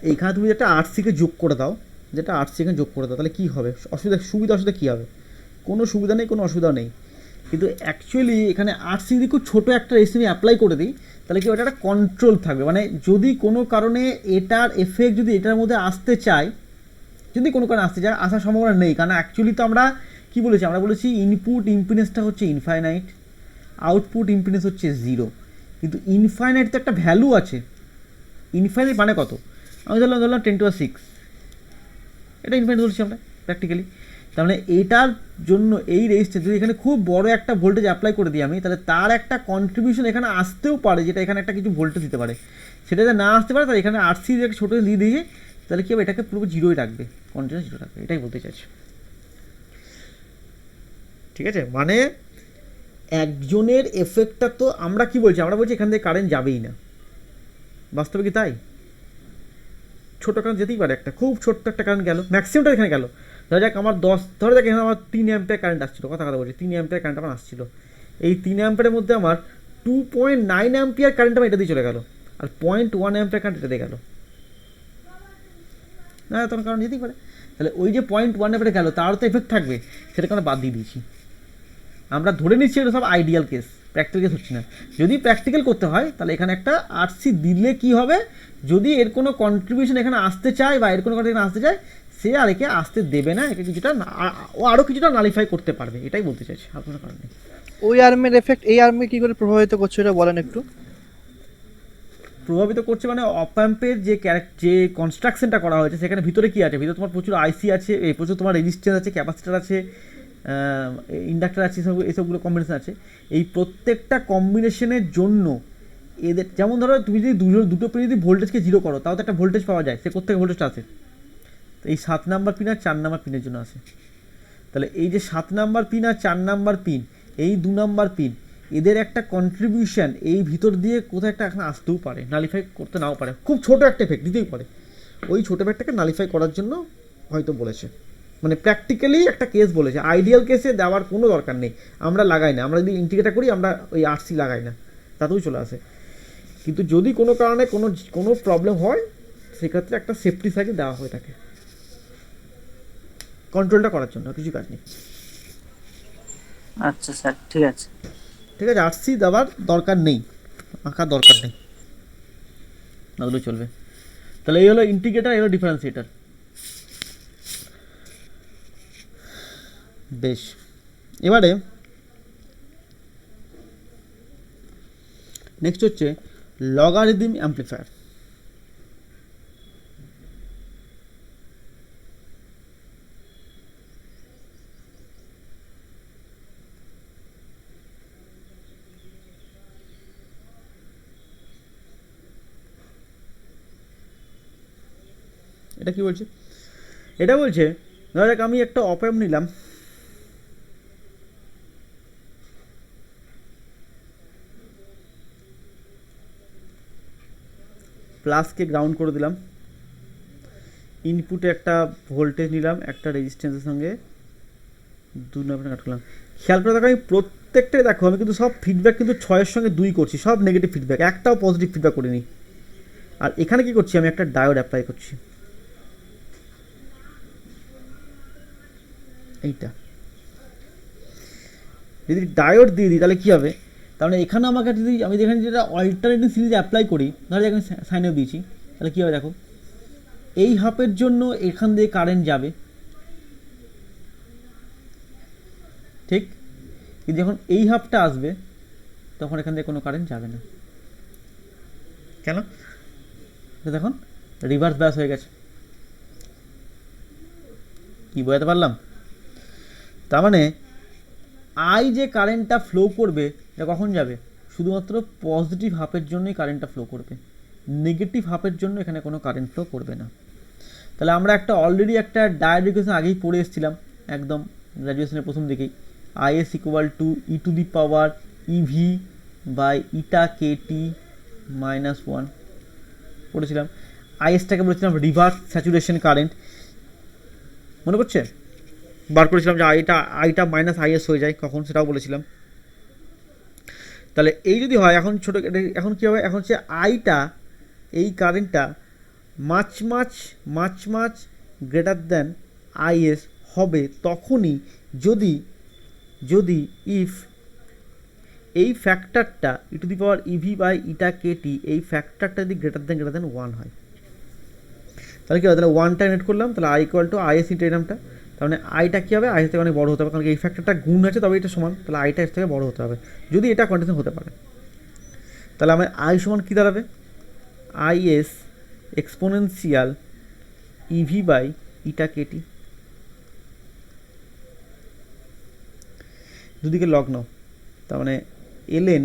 D: এইখানে তুমি যেটা আরসিকে যোগ করে দাও, যেটা আরসিকে যোগ করে দাও, তাহলে কী হবে, সুবিধা কী হবে? কোনো সুবিধা নেই, কোনো অসুবিধাও নেই। কিন্তু অ্যাকচুয়ালি এখানে আরসি যদি খুব ছোটো একটা রেসিপি অ্যাপ্লাই করে দিই, তাহলে কি ওটা একটা কন্ট্রোল থাকবে, মানে যদি কোনো কারণে এটার এফেক্ট যদি এটার মধ্যে আসতে চায়, যদি কোনো কারণে আসতে চায়, আসার সম্ভাবনা নেই, কারণ অ্যাকচুয়ালি তো আমরা কী বলেছি, আমরা বলেছি ইনপুট ইম্পিডেন্সটা হচ্ছে ইনফাইনাইট, আউটপুট ইম্পিডেন্স হচ্ছে 0, কিন্তু ইনফাইনাইট তো একটা ভ্যালু আছে। ইনফাইনাইট মানে কত? আমি ধরলাম 10⁶, এটা ইনফাইনাইট বলছি আমরা প্র্যাকটিক্যালি। তার মানে এটার জন্য এই রেজিস্টার যদি এখানে খুব বড় একটা ভোল্টেজ অ্যাপ্লাই করে দিই আমি, তাহলে তার একটা কন্ট্রিবিউশন এখানে আসতেও পারে, যেটা এখানে একটা কিছু ভোল্টেজ দিতে পারে, সেটা যদি না আসতে পারে তাহলে এখানে আরসি একটা ছোটো দিয়ে দিয়ে, তাহলে কী হবে, এটাকে পুরো জিরোই রাখবে, কন্টিনিউস জিরো রাখবে, এটাই বলতে চাইছি। ঠিক আছে, মানে একজনের এফেক্টটা তো আমরা কি বলছি, আমরা বলছি এখান থেকে কারেন্ট যাবেই না, বাস্তবে কি তাই? ছোটো কারেন্ট যেতেই পারে, একটা খুব ছোট্ট একটা কারেন্ট গেল, ম্যাক্সিমামটা এখানে গেল, ধরা যাক আমার ধরা যাক এখানে আমার 3 অ্যাম্পিয়ার কারেন্ট আসছিলো, কথা বলছি 3 অ্যাম্পিয়ার কারেন্ট আমার আসছিলো, এই 3 অ্যাম্পিয়ারের মধ্যে আমার 2.9 অ্যাম্পিয়ার কারেন্ট আমার এটা দিয়ে চলে গেল, আর 0.1 অ্যাম্পিয়ার কারেন্ট এটা দিয়ে গেল না, তখন কারণ যেতেই পারে। তাহলে ওই যে 0.1 অ্যাম্পিয়ার গেল তারও তো এফেক্ট থাকবে, সেটাকে আমরা বাদ দিয়ে দিয়েছি। আমরা ধরে নিচ্ছি এটা সব আইডিয়াল কেস, প্র্যাকটিক্যাল কেস হচ্ছে না। যদি প্র্যাকটিক্যাল করতে হয় তাহলে এখানে একটা আরসি দিলে কি হবে, যদি এর কোনো কন্ট্রিবিউশন এখানে আসতে চায় বা এর কোনো কন্ট্রিবিউশন আসতে চায়, সে আর একে আসতে দেবে না, একে কিছুটা ও আরও কিছুটা নালিফাই করতে পারবে, এটাই বলতে চাইছি, আর কোনো কারণ নেই।
C: ওই আর্মের এফেক্ট এই আর্মে কি করে প্রভাবিত করছে এটা বলেন একটু।
D: প্রভাবিত করছে মানে অপাম্পের যে যে কনস্ট্রাকশনটা করা হয়েছে সেখানে ভিতরে কি আছে, ভিতরে তোমার প্রচুর আইসি আছে, প্রচুর তোমার রেজিস্ট্যান্স আছে, ক্যাপাসিটার আছে, ইন্ডাক্টর আছে, এসবগুলো কম্বিনেশন আছে। এই প্রত্যেকটা কম্বিনেশনের জন্য এদের, যেমন ধরো তুমি যদি দুটো পিন যদি ভোল্টেজকে জিরো করো তাও তো একটা ভোল্টেজ পাওয়া যায়, সে কোথেকে ভোল্টেজটা আসে, তো এই 7 নাম্বার পিন আর 4 নাম্বার পিনের জন্য আসে। তাহলে এই যে 7 নাম্বার পিন আর 4 নাম্বার পিন, এই 2 নাম্বার পিন, এদের একটা কন্ট্রিবিউশন এই ভিতর দিয়ে কোথাও একটা এখন আসতেও পারে, নালিফাই করতে নাও পারে, খুব ছোট একটা এফেক্ট দিতেই পারে। ওই ছোটো এফেক্টটাকে নালিফাই করার জন্য হয়তো বলেছে, মানে প্র্যাকটিক্যালি একটা কেস বলেছে। আইডিয়াল কেসে দেওয়ার কোনো দরকার নেই, আমরা লাগাই না, আমরা যদি ইন্টিগ্রেটার করি আমরা ওই আরসি লাগাই না, তাতেও চলে আসে। কিন্তু যদি কোনো কারণে কোনো প্রবলেম হয় সেক্ষেত্রে একটা সেফটি সার্কিট দেওয়া হয়ে থাকে কন্ট্রোলটা করার জন্য, কিছু কাজ নেই।
E: আচ্ছা স্যার, ঠিক আছে।
D: ঠিক আছে, আরসি দেওয়ার দরকার নেই, আঁকার দরকার নেই, নাহলে চলবে। তাহলে এই হলো ইন্টিগ্রেটার, এই হলো ডিফারেন্সিয়েটার। বেশ, এবারে নেক্সট হচ্ছে লগারিদম অ্যাম্প্লিফায়ার। এটা কি বলছে, এটা বলছে ধরা যাক আমি একটা অপ-অ্যাম্প নিলাম, প্লাসকে গ্রাউন্ড করে দিলাম, ইনপুটে একটা ভোল্টেজ নিলাম একটা রেজিস্ট্যান্সের সঙ্গে, 2 নম্বরে কাট করলাম। খেয়াল করে দেখো আমি প্রত্যেকটাই, দেখো আমি কিন্তু সব ফিডব্যাক কিন্তু 6-এর সঙ্গে 2 করছি, সব নেগেটিভ ফিডব্যাক, একটাও পজিটিভ ফিডব্যাক করিনি। আর এখানে কি করছি, আমি একটা ডায়োড অ্যাপ্লাই করছি, এইটা যদি ডায়োড দিয়ে দিই তাহলে কী হবে, তাহলে এখানে আমাকে যদি আমি এখানে যেটা অল্টারনেটিভ সিরিজ অ্যাপ্লাই করি, ধরো আমি সাইন অফ দিয়েছি, তাহলে কী হবে দেখো, এই হাফের জন্য এখান দিয়ে কারেন্ট যাবে, ঠিক, কিন্তু যখন এই হাফটা আসবে তখন এখান দিয়ে কোনো কারেন্ট যাবে না। কেন, দেখুন রিভার্স ব্যাস হয়ে গেছে। কি বোঝাতে পারলাম, তার মানে আই যে কারেন্টটা ফ্লো করবে এটা কখন যাবে, শুধুমাত্র পজিটিভ হাফের জন্যই কারেন্টটা ফ্লো করবে, নেগেটিভ হাফের জন্য এখানে কোনো কারেন্ট ফ্লো করবে না। তাহলে আমরা একটা অলরেডি একটা ডায়োড ইকুয়েশন আগেই পড়ে এসেছিলাম একদম গ্র্যাজুয়েশনের প্রথম দিকেই, IS equal to E to the power EV by eta K T minus 1 পড়েছিলাম। আইএসটাকে বলেছিলাম রিভার্স স্যাচুরেশন কারেন্ট, মনে করছে, বার করেছিলাম যে আইটা মাইনাস আইএস হয়ে যায় কখন, সেটাও বলেছিলাম। তাহলে এই যদি হয় এখন ছোটো, এখন কী হবে, এখন হচ্ছে আইটা, এই কারেন্টটা much much greater than IS হবে তখনই যদি ইফ এই ফ্যাক্টরটা e to the power EV by eta KT, এই ফ্যাক্টরটা যদি গ্রেটার দ্যান 1 হয়, তাহলে কী হবে, তাহলে 1টা নেট করলাম, তাহলে I equal to is into এই নামটা, তার মানে আইটা কী হবে, আই থেকে অনেক বড় হতে হবে, কারণ এই ফ্যাক্টরটা গুণ আছে তবে এটা সমান, তাহলে আইটা এর থেকে বড় হতে হবে, যদি এটা কন্ডিশন হতে পারে। তাহলে আমার আই সমান কী দাঁড়াবে, IS exponential EV by eta KT, দুদিকে লগ নাও, তার মানে এলএন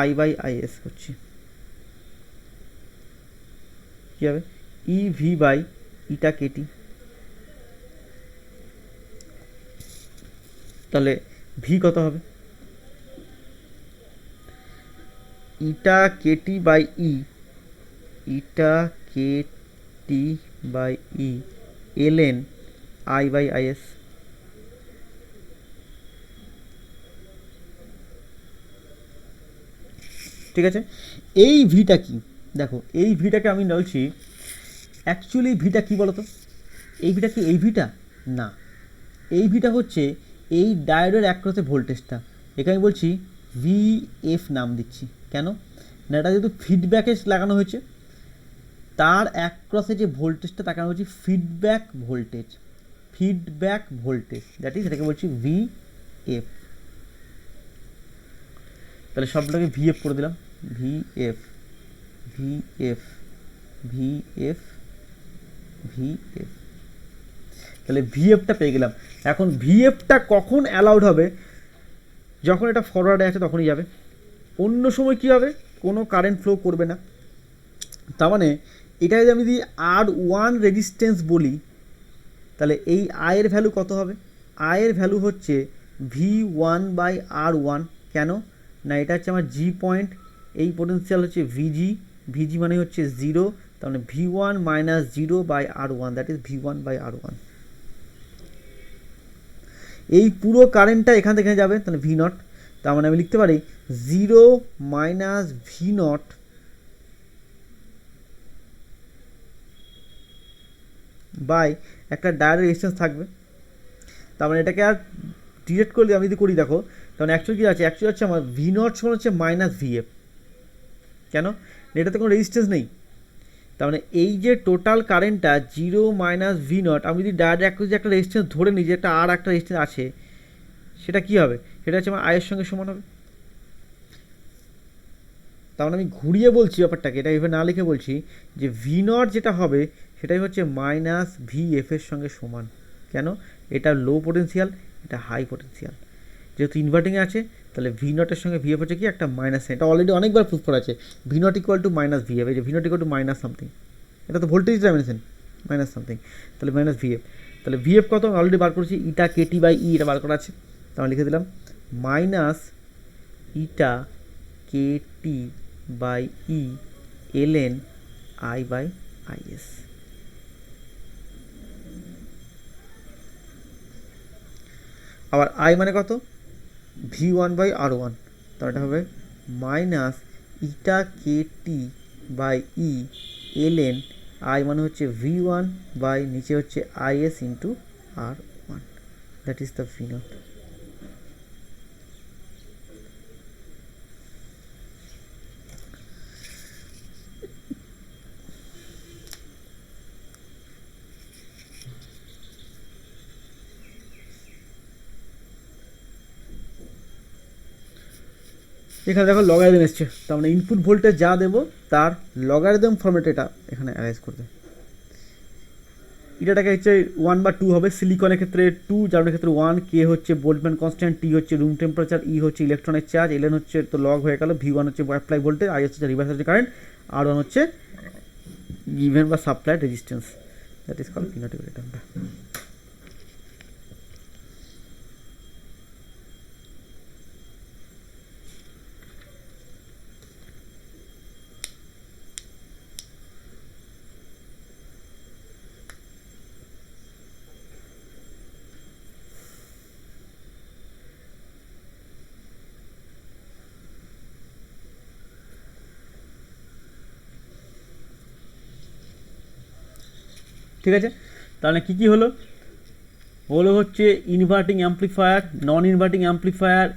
D: আই বাই আইএস করছি, কী হবে ইভি বাই ইটা কেটি, তাহলে ভি কত হবে, eta KT by eta KT by LN I by IS, ঠিক আছে, এই ভিটা কি দেখো, এই ভিটাকে আমি বলছি অ্যাকচুয়ালি ভিটা কি বলো তো, এই ভিটা কি এই ভিটা না, এই ভিটা হচ্ছে এই ডায়োডের অ্যাক্রসে ভোল্টেজটা, এখানে আমি বলছি ভিএফ নাম দিচ্ছি। কেন না, এটা যেহেতু ফিডব্যাকে লাগানো হয়েছে, তার অ্যাক্রসে যে ভোল্টেজটা তাকে আমি বলছি feedback voltage, feedback voltage that is, এটাকে বলছি ভিএফ। তাহলে সবটাকে ভিএফ করে দিলাম, ভিএফ ভিএফ ভিএফ ভিএফ, তাহলে ভিএফটা পেয়ে গেলাম। এখন ভিএফটা কখন অ্যালাউড হবে, যখন এটা ফরওয়ার্ডে আছে তখনই যাবে, অন্য সময় কী হবে, কোনো কারেন্ট ফ্লো করবে না। তার মানে এটা যদি আমি যদি R1 রেজিস্ট্যান্স বলি, তাহলে এই আয়ের ভ্যালু কত হবে, আয়ের ভ্যালু হচ্ছে V1/R1। কেন না, এটা হচ্ছে আমার জি পয়েন্ট, এই পোটেন্সিয়াল হচ্ছে ভিজি, ভিজি মানে হচ্ছে 0, তার মানে V1 - 0/R1 that is V1/R1। এই পুরো কারেন্টটা এখান থেকে যাবে, তাহলে ভি নট, তার মানে আমি লিখতে পারি 0 - ভি নট বাই একটা ডায়োড রেজিস্ট্যান্স থাকবে। তার মানে এটাকে আর ডিরেক্ট করলে আমি যদি করি দেখো, তাহলে অ্যাকচুয়ালি কী আছে, অ্যাকচুয়ালি হচ্ছে আমার ভি নট সমান হচ্ছে -ভিএফ। কেন, এটাতে কোনো রেজিস্ট্যান্স নেই, তার মানে এই যে টোটাল কারেন্টটা 0 - ভি নট, আমি যদি ডায়োড যে একটা রেজিস্ট্যান্স ধরে নিই যে একটা আর একটা রেজিস্ট্যান্স আছে, সেটা কী হবে, সেটা হচ্ছে আমার আয়ের সঙ্গে সমান হবে। তার মানে আমি ঘুরিয়ে বলছি ব্যাপারটাকে, এটা এভাবে না লিখে বলছি যে ভি নট যেটা হবে সেটাই হচ্ছে -ভিএফ এর সঙ্গে সমান। কেন, এটা লো পোটেন্সিয়াল, এটা হাই পোটেন্সিয়াল, যেহেতু ইনভার্টিংয়ে আছে, তাহলে ভি নটের সঙ্গে ভিএফ হচ্ছে কি একটা মাইনাস, এটা অলরেডি অনেকবার প্রুফ করা আছে, V naught equal to -VF, এই যে V naught equal to minus something, এটা তো ভোল্টেজ ডাইমেনশন, মাইনাস সামথিং, তাহলে -ভিএফ, তাহলে ভিএফ কত আমি অলরেডি বার করেছি, ইটা KT/E এটা বার করা আছে, তাহলে লিখে দিলাম ইটা KT/E ln I/IS। আবার আই মানে কত, V1/R1, তো এটা হবে ইটা KT/E ln I মানে হচ্ছে V1 বাই নিচে হচ্ছে IS into R1, that is the V naught. এখানে দেখো লগারিদম এসছে, তার মানে ইনপুট ভোল্টেজ যা দেবো তার লগারিদম ফর্মেটে এটা এখানে অ্যারেঞ্জ করবে। এটাকে হচ্ছে 1/2 হবে, সিলিকনের ক্ষেত্রে 2, জার্মের ক্ষেত্রে 1, কে হচ্ছে বোল্টম্যান কনস্ট্যান্ট, টি হচ্ছে রুম টেম্পারেচার, ই হচ্ছে ইলেকট্রনের চার্জ, এলএন হচ্ছে তো লগ হয়ে গেল, V1 হচ্ছে অ্যাপ্লাই ভোল্টেজ, আই হচ্ছে রিভার্স হচ্ছে কারেন্ট, R1 হচ্ছে গিভেন বা supplied resistance, that is called V naught রেটার্নটা। ঠিক আছে, তাহলে কী কী হলো, হলো হচ্ছে inverting amplifier, non inverting amplifier,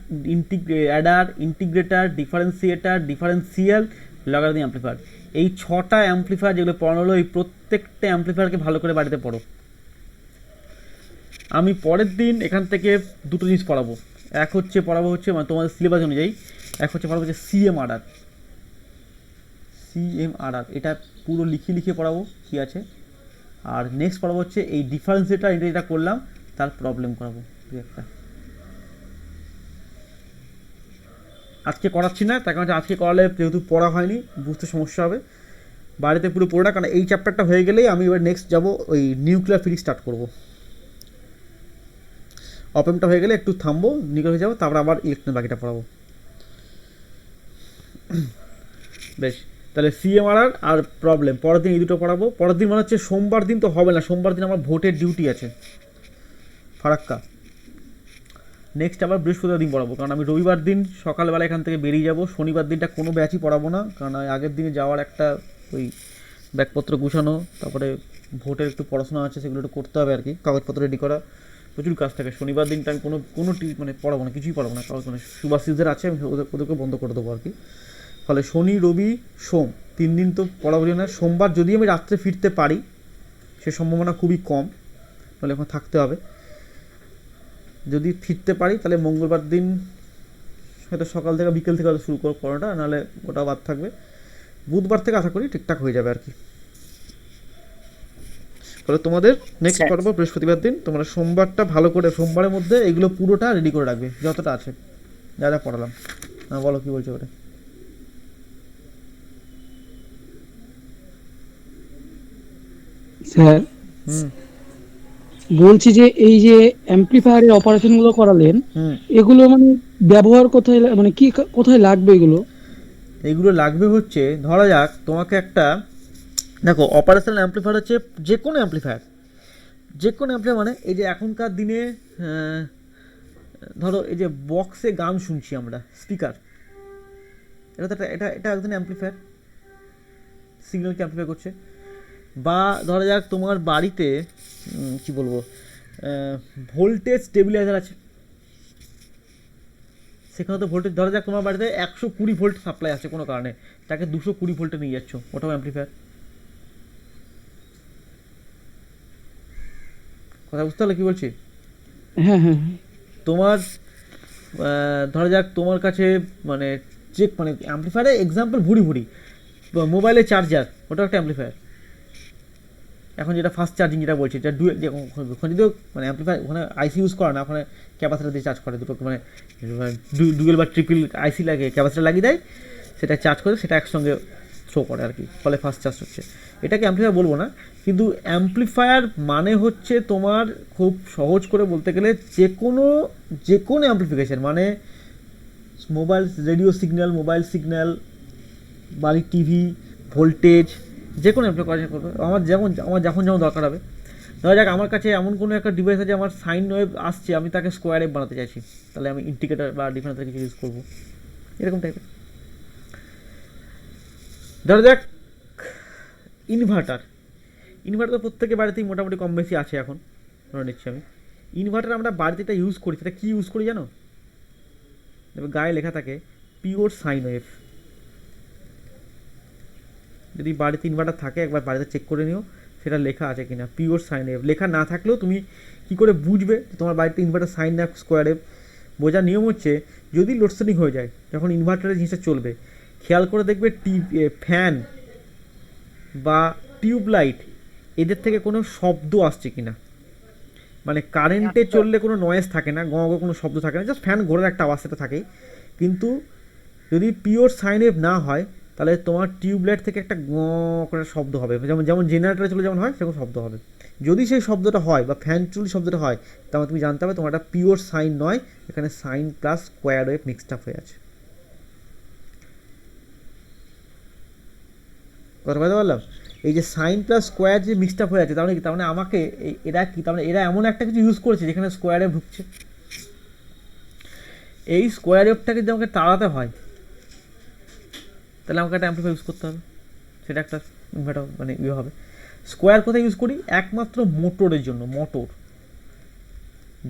D: adder, integrator, differentiator, differential, logarithm amplifier, এই 6টা অ্যাম্প্লিফায়ার যেগুলো পড়ানো হলো, এই প্রত্যেকটা অ্যাম্প্লিফায়ারকে ভালো করে বাড়িতে পড়ো। আমি পরের দিন এখান থেকে দুটো জিনিস পড়াবো, এক হচ্ছে পড়াবো হচ্ছে মানে তোমাদের সিলেবাস অনুযায়ী, এক হচ্ছে পড়াবো হচ্ছে CMRR, এটা পুরো লিখে পড়াবো কী আছে, আর নেক্সট পড়াবো হচ্ছে এই ডিফারেন্সিয়েটার, এটা যেটা করলাম তার প্রবলেম করাবো একটা। আজকে করাচ্ছি না, তার কারণ আজকে করালে যেহেতু পড়া হয়নি বুঝতে সমস্যা হবে, বাড়িতে পুরো পড়া, কারণ এই চ্যাপ্টারটা হয়ে গেলেই আমি এবার নেক্সট যাবো ওই নিউক্লিয়ার ফিজিক্স স্টার্ট করবো, অপেমটা হয়ে গেলে একটু থামবো, নিউক্লিয়ার হয়ে যাবো, তারপর আবার ইলেকট্রন বাকিটা পড়াবো। বেশ, তাহলে CMRR আর প্রবলেম পরের দিন এই দুটো পড়াবো। পরের দিন মানে হচ্ছে সোমবার দিন তো হবে না, সোমবার দিন আমার ভোটের ডিউটি আছে ফারাক্কা, নেক্সট আবার বৃহস্পতিবার দিন পড়াবো, কারণ আমি রবিবার দিন সকালবেলা এখান থেকে বেরিয়ে যাব। শনিবার দিনটা কোনো ব্যাচই পড়াবো না, কারণ আগের দিনে যাওয়ার একটা ওই ব্যাগপত্র গুছানো, তারপরে ভোটের একটু পড়াশোনা আছে, সেগুলো একটু করতে হবে আর কি, কাগজপত্র রেডি করা, প্রচুর কাজ থাকে। শনিবার দিনটা আমি কোনো মানে পড়াবো না, কিছুই পড়াবো না, কাগজ মানে সুভাষিসদের আছে, আমি ওদেরকে বন্ধ করে দেবো আর কি। ফলে শনি রবি সোম 3 দিন তো পড়াবো না। সোমবার যদি আমি রাত্রে ফিরতে পারি, সে সম্ভাবনা খুবই কম, ফলে এখন থাকতে হবে। যদি ফিরতে পারি তাহলে মঙ্গলবার দিন হয়তো সকাল থেকে বিকেল থেকে হয়তো শুরু করবো পড়াটা, নাহলে ওটা বাদ থাকবে। বুধবার থেকে আশা করি ঠিকঠাক হয়ে যাবে আর কি। তাহলে তোমাদের নেক্সট
E: আচ্ছা।
D: পড়বো বৃহস্পতিবার দিন। তোমরা সোমবারটা ভালো করে, সোমবারের মধ্যে এগুলো পুরোটা রেডি করে রাখবে, যতটা আছে যা যা পড়ালাম। বলো কি বলছো ওটা?
B: স্যার
D: হুম
B: বলছি যে এই যে অ্যাম্পলিফায়ারের অপারেশন গুলো করালেন,
D: হুম
B: এগুলো মানে ব্যবহার কোথায় মানে কি কোথায় লাগবে এগুলো?
D: এইগুলো লাগবে হচ্ছে, ধরা যাক তোমাকে একটা, দেখো অপারেশনাল অ্যাম্পলিফায়ার হচ্ছে যে কোনো অ্যাম্পলিফায়ার, যে কোনো অ্যাম্পলিফায়ার মানে এই যে এখনকার দিনে ধরো এই যে বক্সে গান শুনছি আমরা, স্পিকার, এটা তো এটা একজন অ্যাম্পলিফায়ার, সিগন্যালকে অ্যাম্পলিফাই করছে। বা ধরা যাক তোমার বাড়িতে কি বলবো, ভোল্টেজ স্টেবিলাইজার আছে, সেখানে তো ভোল্টেজ, ধরা যাক তোমার বাড়িতে 120 ভোল্ট সাপ্লাই আছে কোনো কারণে, তাকে 220 ভোল্টে নিয়ে যাচ্ছ, ওটাও অ্যাম্পলিফায়ার। কথা বুঝতে পারলে কি বলছি?
B: হ্যাঁ হ্যাঁ হ্যাঁ।
D: তোমার ধরা যাক তোমার কাছে মানে চেক মানে অ্যাম্পলিফায়ারে এক্সাম্পল ভুড়ি মোবাইলের চার্জার, ওটা একটা অ্যাম্পলিফায়ার। এখন যেটা ফাস্ট চার্জিং যেটা বলছি, যেটা ওখানে যদিও মানে অ্যাম্পলিফায়ার ওখানে আইসি ইউজ করে না, ওখানে ক্যাপাসিটার দিয়ে চার্জ করে, দুটো মানে ডুয়েল বা ট্রিপল আইসি লাগে, ক্যাপাসিটার লাগিয়ে দেয়, সেটা চার্জ করে সেটা একসঙ্গে থ্রো করে আর কি, ফলে ফাস্ট চার্জ হচ্ছে। এটাকে অ্যাম্পলিফায়ার বলবো না, কিন্তু অ্যাম্পলিফায়ার মানে হচ্ছে তোমার খুব সহজ করে বলতে গেলে যে কোনো অ্যাম্পলিফিকেশন, মানে mobile radio signal, mobile signal, বাড়ির টিভি, ভোল্টেজ, যে কোনো অ্যাম্পলিফায়ার করবে। আমার যখন যেমন দরকার হবে, ধরা যাক আমার কাছে এমন কোনো একটা ডিভাইস আছে, আমার সাইন ওয়েভ আসছে, আমি তাকে স্কোয়ার ওয়েভ বানাতে চাইছি, তাহলে আমি ইন্ডিকেটার বা ডিফারেন্সার কিছু ইউজ করবো, এরকম টাইপের। ধরা যাক ইনভার্টার তো প্রত্যেকের বাড়িতেই মোটামুটি কম বেশি আছে এখন, ধরে নিচ্ছি আমি। ইনভার্টার আমরা বাড়িতে এটা ইউজ করি, সেটা কী ইউজ করি জানো? এবার গায়ে লেখা থাকে পিওর সাইন ওয়েভ। যদি বাড়িতে ইনভার্টার থাকে একবার বাড়িতে চেক করে নিও সেটা লেখা আছে কিনা, পিওর সাইন ওয়েভ। লেখা না থাকলেও তুমি কি করে বুঝবে তোমার বাড়িতে ইনভার্টার সাইন না স্কোয়ার ওয়েভ? বোঝার নিয়ম হচ্ছে, যদি লোডশেডিং হয়ে যায়, যখন ইনভার্টারের জিনিসটা চলবে, খেয়াল করে দেখবে ফ্যান বা টিউবলাইট এদের থেকে কোনো শব্দ আসছে কিনা। মানে কারেন্টে চললে কোনো নয়েজ থাকে না, কোনো শব্দ থাকে না, জাস্ট ফ্যান ঘোরার একটা আওয়াজ সেটা থাকেই। কিন্তু যদি পিওর সাইন ওয়েভ না হয়, তাহলে তোমার টিউবলাইট থেকে একটা করে শব্দ হবে, যেমন জেনারেটারে চলে যেমন হয় সেরকম শব্দ হবে। যদি সেই শব্দটা হয় বা ফ্যান চুলি শব্দটা হয়, তাহলে তুমি জানতে হবে তোমার একটা পিওর সাইন নয়, এখানে sine plus square wave mixed up হয়ে আছে। কথা বলতে পারলাম? এই যে সাইন প্লাস স্কোয়ার যে মিক্সড আপ হয়ে আছে, তার মানে আমাকে এরা কি, তার মানে এরা এমন একটা কিছু ইউজ করেছে যেখানে স্কোয়ার ওয়েভ ঢুকছে। এই স্কোয়ার ওয়েভটাকে যদি আমাকে তাড়াতে হয়, তাহলে আমাকে একটা অ্যাম্পলিফায়ার ইউজ করতে হবে, সেটা একটা ইনভার্টার মানে ইয়ে হবে। স্কোয়ার কোথায় ইউজ করি? একমাত্র মোটরের জন্য। মোটর,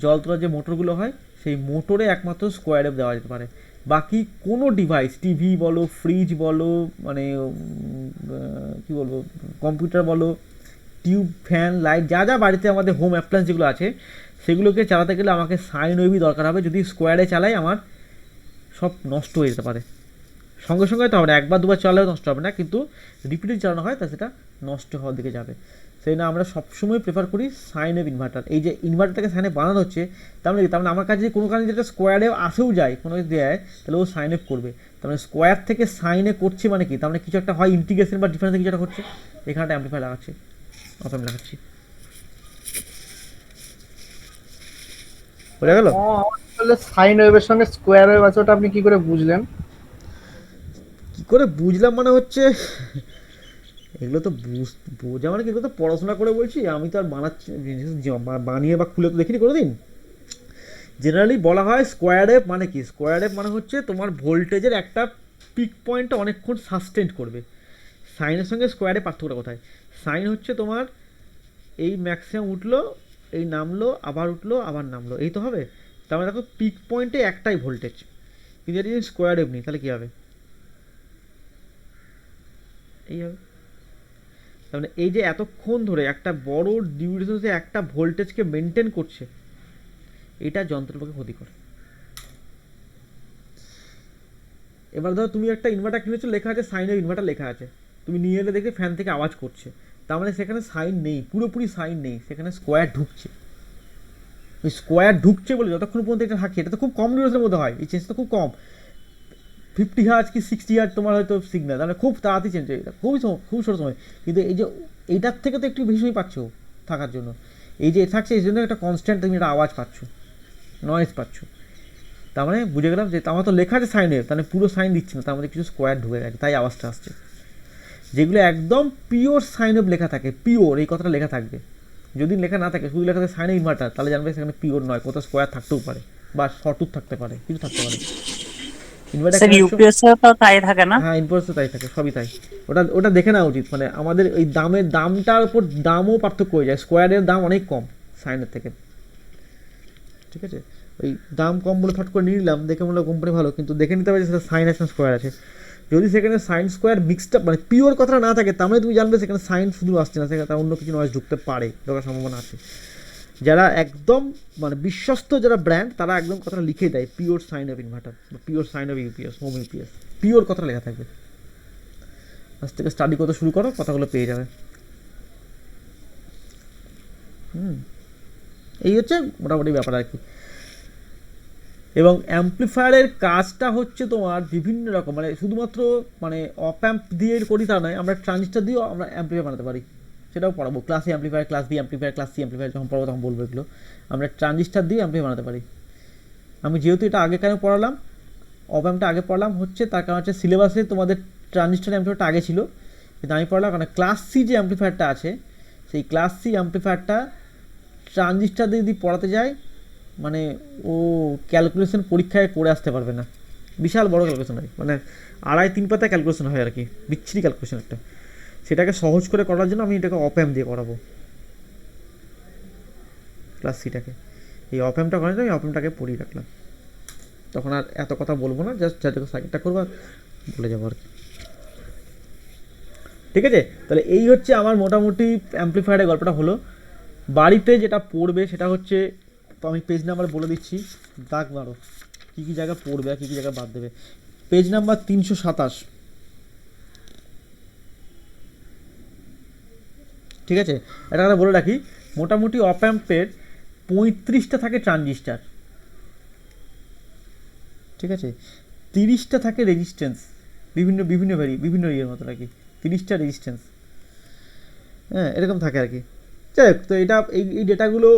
D: জল তোলার যে মোটরগুলো হয়, সেই মোটরে একমাত্র স্কোয়ার ওয়েভ দেওয়া যেতে পারে। বাকি কোনো ডিভাইস, টিভি বলো, ফ্রিজ বলো, মানে কী বলবো, কম্পিউটার বলো, টিউব, ফ্যান, লাইট, যা যা বাড়িতে আমাদের হোম অ্যাপ্লায়েন্স যেগুলো আছে, সেগুলোকে চালাতে গেলে আমাকে সাইন ওয়েভই দরকার হবে। যদি স্কোয়ারে চালাই, আমার সব নষ্ট হয়ে যেতে পারে। সঙ্গে সঙ্গে তো হবে না, একবার দুবার চালালেও নষ্ট হবে না, কিন্তু রিপিটেড চালানো হয় তা সেটা নষ্ট হওয়ার দিকে যাবে। সেই না আমরা সবসময় প্রেফার করি সাইন ওয়েভ ইনভার্টার। এই যে ইনভার্টারটাকে সাইনে বানানো হচ্ছে, তার মানে আমার কাছে কোনো কারণে যেটা স্কোয়ার ওয়েভ আসেও যায়, কোনো কিছু দেয়, তাহলে ও সাইন ওয়েভ করবে। তার মানে স্কোয়ার থেকে সাইনে করছে মানে কি, তার মানে কিছু একটা হয় ইন্টিগ্রেশন বা ডিফারেন্স কিছু একটা হচ্ছে, এখানে একটা অ্যাম্পলিফায়ার লাগাচ্ছি, অপেম লাগাচ্ছি, বোঝা গেল?
C: সাইন ওয়েভের সঙ্গে স্কোয়ার ওয়েভ আছে, ওটা আপনি কি করে বুঝলেন?
D: কী করে বুঝলাম মানে হচ্ছে, এগুলো তো বোঝা মানে কি, এগুলো তো পড়াশোনা করে বলছি, আমি তো আর বানাচ্ছি বানিয়ে বা খুলে তো দেখিনি কোনোদিন। জেনারেলি বলা হয় স্কোয়ার ওয়েভ মানে কি, স্কোয়ার ওয়েভ মানে হচ্ছে তোমার ভোল্টেজের একটা পিক পয়েন্টটা অনেকক্ষণ সাস্টেন্ড করবে। সাইনের সঙ্গে স্কোয়ারে পার্থক্যটা কোথায়? সাইন হচ্ছে তোমার এই ম্যাক্সিমাম উঠলো, এই নামলো, আবার উঠলো, আবার নামলো, এই তো হবে। তার মানে দেখো পিক পয়েন্টে একটাই ভোল্টেজ। কিন্তু যদি স্কোয়ার ওয়েভ নিই তাহলে কী হবে? এই হবে। তার মানে এই যে এতক্ষণ ধরে একটা বড় ডিউরেশনে একটা ভোল্টেজকে মেনটেন করছে, এটা যন্ত্রের পক্ষে ক্ষতিকর। এবার ধরো তুমি একটা ইনভার্টার কিনেছো, লেখা আছে সাইন ওয়েভ ইনভার্টার লেখা আছে, তুমি নিয়ে এলে দেখে ফ্যান থেকে আওয়াজ করছে, তার মানে সেখানে সাইন নেই, পুরোপুরি সাইন নেই, সেখানে স্কোয়ার ঢুকছে। ওই স্কোয়ার ঢুকছে বলে যতক্ষণ পর্যন্ত এটা থাকে, এটা তো খুব কম ডিউরেশনের মধ্যে হয়, এই চেঞ্জটা খুব কম, 50 হার্জ কি 60 হার্জ তোমার হয়তো সিগন্যাল, তাহলে খুব তাড়াতাড়ি চেঞ্জ হয়, এটা খুবই ছোটো সময়। কিন্তু এই যে এইটার থেকে তো একটু বেশি সময় পাচ্ছ থাকার জন্য, এই যে থাকছে এই জন্য একটা কনস্ট্যান্ট তুমি একটা আওয়াজ পাচ্ছ, নয়েজ পাচ্ছ। তার মানে বুঝে গেলাম যে আমার তো লেখা আছে সাইন ওয়েভ, তাহলে পুরো সাইন দিচ্ছে না, তার মধ্যে কিছু স্কোয়ার ঢুকে গেছে, তাই আওয়াজটা আসছে। যেগুলো একদম পিওর সাইন ওয়েভ লেখা থাকে, পিওর এই কথাটা লেখা থাকবে, যদি লেখা না থাকে শুধু লেখা থাকে সাইন ইনভার্টার, তাহলে জানবে সেখানে পিওর নয়, কোথাও স্কোয়ার থাকতেও পারে বা শর্টুথ থাকতে পারে, কিছু থাকতে পারে।
E: স্যার ইউপিএস তো তাই থাকে না?
D: হ্যাঁ ইনপুট তো তাই থাকে, সবই তাই। ওটা দেখে নেওয়া উচিত, মানে আমাদের এই দামটার উপর দামও পার্থক্য হয়ে যায়, স্কোয়ারের দাম অনেক কম সাইনের থেকে, ঠিক আছে। ওই দাম কম বলে ফট করে নিয়ে নিলাম, দেখে মনে হলো কোম্পানি ভালো, কিন্তু দেখে নিতে হবে যে সেটা সাইন আছে স্কোয়ার আছে। যদি সেখানে সাইন স্কোয়ার মিক্সড আপ মানে পিওর কথাটা না থাকে, তার মানে তুমি জানবে সেখানে সাইন শুধু আসছে না, সেখানে অন্য কিছু নয়েজ ঢুকতে পারে, ঢোকার সম্ভাবনা আছে। যারা একদম মানে বিশ্বস্ত যারা ব্র্যান্ড, তারা একদম কথাটা লিখে দেয় পিওর সাইন অফ ইনভার্টার বা pure sine of UPS, home UPS, pure কথাটা লেখা থাকবে। আজ থেকে স্টাডি করতে শুরু করো, কথাগুলো পেয়ে যাবে। এই হচ্ছে মোটামুটি ব্যাপার আর কি। এবং অ্যাম্প্লিফায়ারের কাজটা হচ্ছে তোমার বিভিন্ন রকম, মানে শুধুমাত্র মানে অপ অ্যাম্প দিয়ে করি তা নয়, আমরা ট্রানজিস্টার দিয়েও আমরা অ্যাম্প্লিফায়ার বানাতে পারি, সেটাও পড়াবো। Class A amplifier, class B amplifier, class C amplifier যখন পড়াবো তখন বলবো এগুলো। আমরা ট্রানজিস্টার দিয়ে অ্যাম্প্লিফায়ার বানাতে পারি। আমি যেহেতু এটা আগে কেন পড়ালাম, অপ অ্যাম্পটা আগে পড়লাম হচ্ছে তার কারণ হচ্ছে সিলেবাসে তোমাদের ট্রানজিস্টার অ্যাম্প্লিফায়ারটা আগে ছিল, কিন্তু আমি পড়লাম কারণ ক্লাস সি যে অ্যাম্প্লিফায়ারটা আছে, সেই ক্লাস সি অ্যাম্প্লিফায়ারটা ট্রানজিস্টার দিয়ে যদি পড়াতে যায়, মানে ও ক্যালকুলেশন পরীক্ষায় করে আসতে পারবে না, বিশাল বড় ক্যালকুলেশন হয়, মানে 2.5-3 পাতা ক্যালকুলেশন হয় আর কি, বিচ্ছিরি ক্যালকুলেশন একটা। সেটাকে সহজ করে করার জন্য আমি এটাকে অপ অ্যাম্প দিয়ে করাবো ক্লাস সিটাকে। এই অপ অ্যাম্পটা করার জন্য আমি অপ অ্যাম্পটাকে পড়িয়ে রাখলাম, তখন আর এত কথা বলবো না, জাস্ট যাদেরকে সার্কিটটা করবো বলে যাবো আর কি, ঠিক আছে। তাহলে এই হচ্ছে আমার মোটামুটি অ্যাম্প্লিফায়ারের গল্পটা হলো। বাড়িতে যেটা পড়বে সেটা হচ্ছে, তো আমি পেজ নাম্বার বলে দিচ্ছি, দাগ মারো কী কী জায়গা পড়বে আর কী কী জায়গা বাদ দেবে। পেজ নাম্বার 327, ঠিক আছে। একটা কথা বলে রাখি, মোটামুটি অপ অ্যাম্পের 35টা থাকে ট্রানজিস্টার, ঠিক আছে, 30টা থাকে রেজিস্ট্যান্স, বিভিন্ন ইয়ের মতো আর কি, 30টা রেজিস্ট্যান্স, হ্যাঁ এরকম থাকে আর কি। যাই হোক, তো এটা এই ডেটাগুলো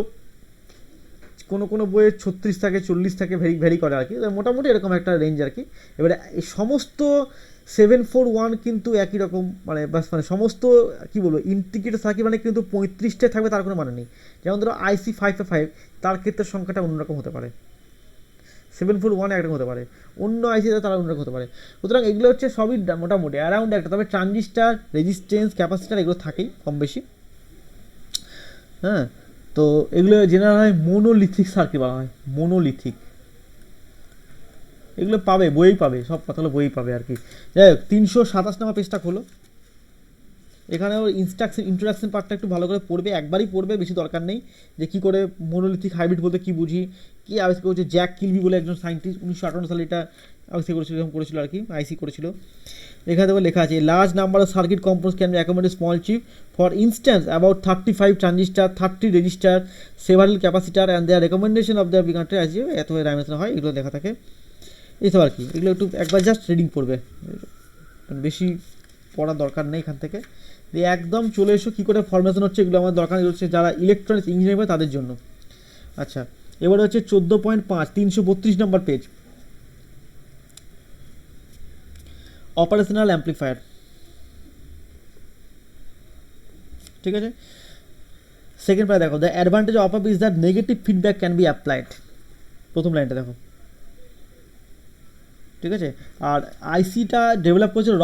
D: কোনো বইয়ে 36 থাকে, 40 থাকে, ভ্যারি করে আর কি, মোটামুটি এরকম একটা রেঞ্জ আর কি। এবারে এই সমস্ত 741 কিন্তু একই রকম, মানে বাস মানে সমস্ত কী বলবো ইন্টিগ্রেটেড সার্কিট মানে কিন্তু 35টা থাকবে তার কোনো মানে নেই। যেমন ধরো IC 555, তার ক্ষেত্রে সংখ্যাটা অন্যরকম হতে পারে, 741 একরকম হতে পারে, অন্য আইসিতে তারা অন্যরকম হতে পারে। সুতরাং এগুলো হচ্ছে সবই মোটামুটি অ্যারাউন্ড একটা, তবে ট্রানজিস্টার, রেজিস্ট্যান্স, ক্যাপাসিটার এগুলো থাকেই কম বেশি, হ্যাঁ। তো এগুলো জেনারেল হয় মোনোলিথিক সার্কিট বলা হয়, মোনোলিথিক। এগুলো পাবে বইয়েই পাবে, সব কথাগুলো বইয়েই পাবে আর কি। যাই হোক, 327 নম্বর পেজটা খোলো। এখানেও ইন্ট্রোডাকশন পার্টটা একটু ভালো করে পড়বে, একবারই পড়বে, বেশি দরকার নেই। যে কী করে মোনোলিথিক হাইব্রিড বলতে কী বুঝি, কী আবিষ্কার করেছে জ্যাক কিলবি বলে একজন সায়েন্টিস্ট, 1958 সালে এটা আবিষ্কার করেছিল, এরকম করেছিল আর কি, আইসি করেছিল। এখানে দেখো লেখা আছে large number of circuit components can be accommodated small chip, for instance about 35 transistor, 30 resistor, several capacitor and their recommendation of the বিকান্ট্রি অ্যাজ এত ডাইমেনশন হয়, এগুলো লেখা থাকে এইসব আর কি। এগুলো একটু একবার জাস্ট রিডিং পড়বে, বেশি পড়ার দরকার নেই এখান থেকে। দিয়ে একদম চলে এসো কী করে ফরমেশন হচ্ছে, এগুলো আমার দরকার হচ্ছে যারা ইলেকট্রনিক্স ইঞ্জিনিয়ার হবে তাদের জন্য। আচ্ছা, এবারে হচ্ছে 14.5, 332 নম্বর পেজ, অপারেশনাল অ্যাম্প্লিফায়ার, ঠিক আছে। সেকেন্ড প্যারা দেখো, the advantage of is that negative feedback can be applied. প্রথম লাইনটা দেখো, ঠিক আছে। আর আইসিটা ডেভেলপ করেছিল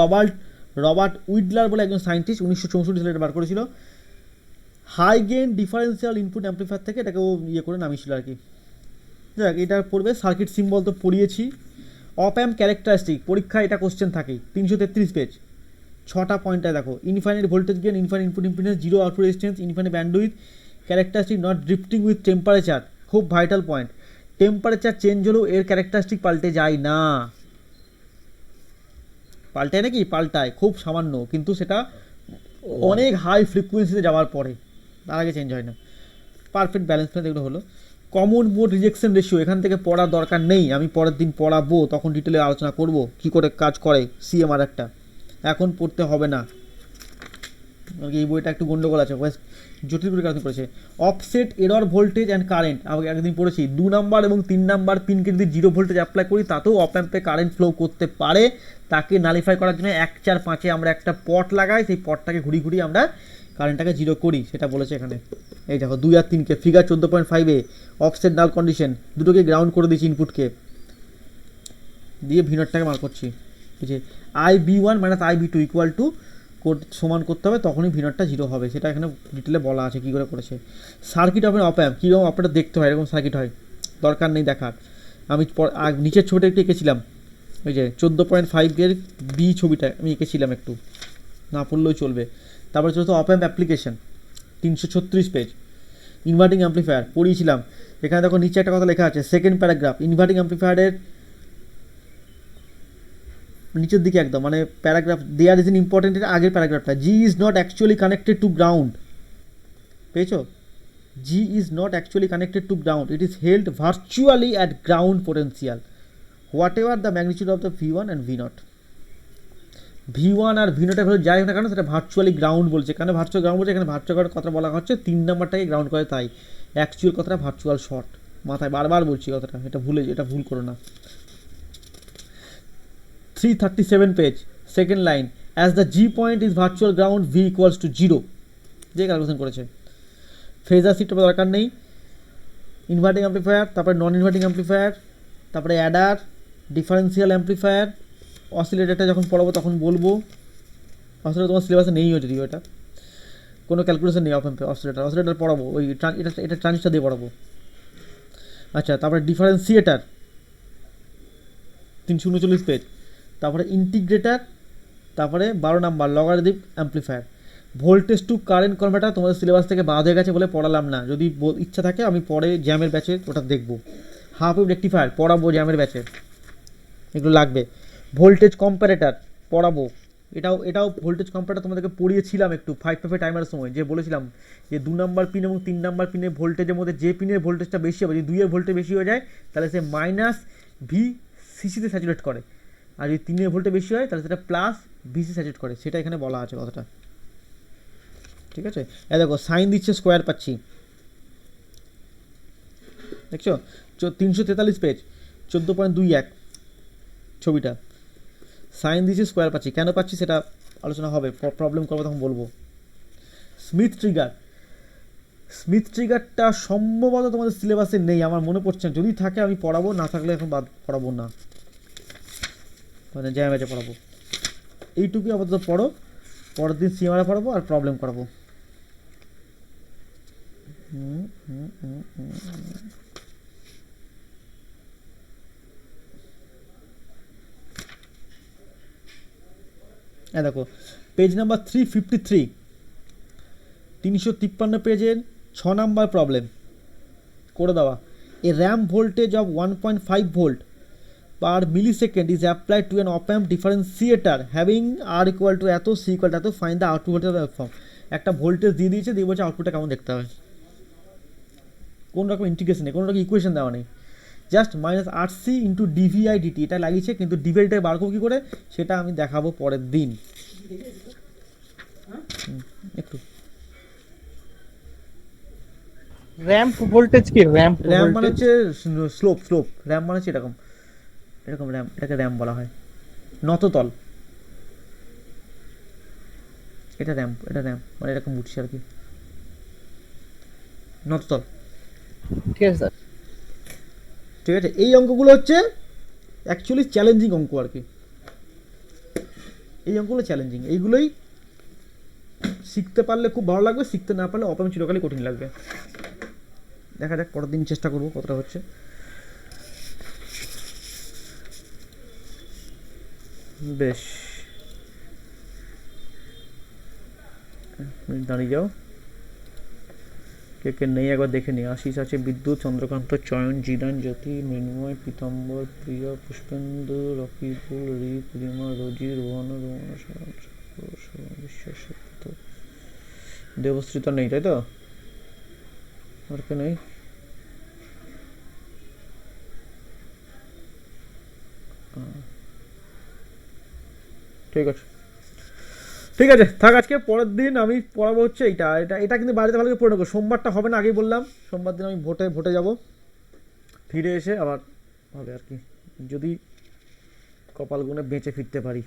D: রবার্ট উইডলার বলে একজন সায়েন্টিস্ট, 1964 সালে এটা বার করেছিল। High gain differential input amplifier থেকে এটাকে ও ইয়ে করে নামিয়েছিল আর কি। যাক, এটা পড়বে। সার্কিট সিম্বল তো পড়িয়েছি। অপ অ্যাম্প ক্যারেক্টারিস্টিক, পরীক্ষায় এটা কোশ্চেন থাকেই, 333 পেজ, 6টা পয়েন্টে দেখো। Infinite voltage gain, infinite input impedance, zero output resistance, infinite bandwidth, characteristic not drifting with temperature, খুব ভাইটাল পয়েন্ট। টেম্পারেচার চেঞ্জ হলেও এর ক্যারেক্টারিস্টিক পাল্টে যায় না। পাল্টায় নাকি? পাল্টায়, খুব সামান্য, কিন্তু সেটা অনেক হাই ফ্রিকোয়েন্সিতে যাওয়ার পরে, তার আগে চেঞ্জ হয় না। পারফেক্ট ব্যালেন্স প্ল্যান এগুলো হলো। কমন মোড রিজেকশন রেশিও, এখান থেকে পড়ার দরকার নেই, আমি পরের দিন পড়াবো, তখন ডিটেলে আলোচনা করব কী করে কাজ করে সিএমআর একটা, এখন পড়তে হবে না। এই বইটা একটু গন্ডগোল আছে, জটিল করে কাজ করেছে। Offset error voltage and current, আমাকে একদিন পড়েছি, 2 নাম্বার এবং 3 নাম্বার পিনকে যদি 0 ভোল্টেজ অ্যাপ্লাই করি তাতেও অপ অ্যাম্পে কারেন্ট ফ্লো করতে পারে। তাকে নালিফাই করার জন্য 1, 4, 5-এ আমরা একটা পট লাগাই, সেই পটটাকে ঘুরিয়ে আমরা কারেন্টটাকে 0 করি, সেটা বলেছে এখানে। এই দেখো 2 আর 3কে ফিগার 14.5-এ অফসেট নাল কন্ডিশন, দুটোকে গ্রাউন্ড করে দিয়েছি ইনপুটকে, দিয়ে ভিনটটাকে মার করছি, ঠিক আছে। IB1 minus IB2 equal to সমান করতে হবে, তখনই ভিনটটা 0 হবে, সেটা এখানে ডিটেলে বলা আছে কী করে করেছে। সার্কিট অফ অপ অ্যাম্প কীরকম আপনারা দেখতে হয়, এরকম সার্কিট হয়, দরকার নেই দেখার। আমি নিচের ছবিটা একটু এঁকেছিলাম, ওই যে 14.5-এর বি ছবিটা আমি এঁকেছিলাম, একটু না পড়লেও চলবে। তারপরে চলতো op amp application, 336 page. Inverting amplifier পড়িয়েছিলাম, এখানে দেখো নিচে একটা কথা লেখা আছে, সেকেন্ড প্যারাগ্রাফ, ইনভার্টিং অ্যাম্পলিফায়ারের নিচের দিকে একদম, মানে paragraph there is an important, আগের প্যারাগ্রাফটা, G is not actually connected to ground, পেয়েছো? G is not actually connected to ground, it is held virtually at ground potential whatever the magnitude of the V1 and V0। V1 আর V0 এর value যাই হোক না কেন, সেটা virtually ground বলছে, কেন ভার্চুয়াল গ্রাউন্ড বলছে, এখানে ভার্চুয়াল কথা বলা হচ্ছে 3 নাম্বারটাকে গ্রাউন্ড করে, তাই অ্যাকচুয়াল কথাটা ভার্চুয়াল শর্ট, মাথায় বারবার বলছি কথাটা, এটা ভুল করো না। 337 page, second line, as the G point is virtual ground V equals to 0, যে ক্যালকুলেশন করেছে। ফেজার শিটটা দরকার নেই। ইনভার্টিং অ্যাম্পলিফায়ার, তারপরে নন ইনভার্টিং অ্যাম্পলিফায়ার, তারপরে অ্যাডার, ডিফারেন্সিয়াল অ্যাম্পলিফায়ার, অসিলেটরটা যখন পড়াবো তখন বলবো। অসিলেটর তোমার সিলেবাসে নেইও যদিও, এটা কোনো ক্যালকুলেশন নেই অসিলেটর পড়াবো, ওই এটা ট্রানজিস্টার দিয়ে পড়াবো। আচ্ছা, তারপরে ডিফারেন্সিয়েটার 339 পেজ, তারপরে ইন্টিগ্রেটার, তারপরে 12 number logarithmic amplifier. Voltage to current converter তোমাদের সিলেবাস থেকে বাদ হয়ে গেছে বলে পড়ালাম না, যদি ইচ্ছা থাকে আমি পরে জ্যামের ব্যাচে ওটা দেখবো। হাফ ওয়েভ রেকটিফায়ার পড়াবো জ্যামের ব্যাচে, এগুলো লাগবে। ভোল্টেজ কম্প্যারেটার পড়াবো, এটাও ভোল্টেজ কম্প্যারেটার তোমাদেরকে পড়িয়েছিলাম একটু 5 টাইমের সময়, যে বলেছিলাম যে 2 নাম্বার পিন এবং 3 নাম্বার পিনের ভোল্টেজের মধ্যে যে পিনের ভোল্টেজটা বেশি হবে, যদি 2 এর ভোল্টেজ বেশি হয়ে যায় তাহলে সে -VCC-তে স্যাচুরেট করে, আর যদি 3 এর ভোল্টেজ বেশি হয় তাহলে সেটা +VC স্যাচুরেট করে, সেটা এখানে বলা আছে কথাটা, ঠিক আছে। এই দেখো সাইন দিচ্ছে, স্কোয়ার পাচ্ছি, দেখছো 343 পেজ, 14.21 ছবিটা, সাইন দিচ্ছে, স্কোয়ার পাচ্ছি, কেন পাচ্ছি সেটা আলোচনা হবে, প্রবলেম করবো তখন বলবো। স্মিথ ট্রিগারটা সম্ভবত তোমাদের সিলেবাসে নেই, আমার মনে পড়ছে, যদি থাকে আমি পড়াবো, না থাকলে এখন পড়াবো না, মানে জ্যাম ব্যাচে পড়াবো। এইটুকুই আপাতত পড়ো, পরের দিন সিএমআর পড়াবো আর প্রবলেম করাবো। দেখো পেজ নাম্বার 353, 353 পেজের 6 নাম্বার প্রবলেম করে দেওয়া। A ramp voltage of 1.5 volt per millisecond is applied to an op-amp differentiator having R equal to এত, C equal to এত, find the output voltage of the waveform। একটা voltage দিয়ে দিয়েছে, দিয়ে বলছে আউটপুটটা কেমন দেখতে হবে, কোন রকম ইন্টিগ্রেশন নেই, কোনো রকম ইকুয়েশন দেওয়া নেই, জাস্ট -RC ইন্টু dVi/dt এটা লাগিয়েছে, কিন্তু ডিভিআইটা বার করবো কী করে সেটা আমি দেখাবো পরের দিন। একটু
C: র্যাম্প ভোল্টেজ কি? র্যাম্প
D: মানে হচ্ছে স্লোপ, র্যাম্প মানে হচ্ছে এরকম র্যাম্প, এটাকে র্যাম্প বলা হয়, নততল, এটা র্যাম্প মানে এরকম উঠছে আর কি, নততল,
C: ঠিক আছে স্যার।
D: ঠিক আছে, এই অঙ্কগুলো হচ্ছে অ্যাকচুয়ালি চ্যালেঞ্জিং অঙ্ক আর কি, এই অঙ্কগুলো চ্যালেঞ্জিং, এইগুলোই শিখতে পারলে খুব ভালো লাগবে, শিখতে না পারলে অপেম চিরকালই কঠিন লাগবে। দেখা যাক পরের দিন চেষ্টা করবো কতটা হচ্ছে। বেশ, দাঁড়িয়ে যাও, কে কে নেই একবার দেখে নিই। আশিস আছে, বিদ্যুৎ, চন্দ্রকান্ত, চয়ন, জিদান, জ্যোতি, মৃন্ময়, পীতাম্বর, প্রিয়া, পুষ্পেন্দু, রকিবুল, রিপ, রিমা, রোজি, রোহানা, বিশ্বাস, দেবশ্রী তো নেই, তাই তো? আর কে নেই? ঠিক আছে, ঠিক আছে থাক আজকে। পরের দিন আমি পড়াবো হচ্ছে এইটা, এটা কিন্তু বাড়িতে ভালো করে পড়ে নেবো। সোমবারটা হবে না, আগেই বললাম, সোমবার দিন আমি ভোটে যাব, ফিরে এসে আবার হবে আর কি, যদি কপাল গুনে বেঁচে ফিরতে পারি।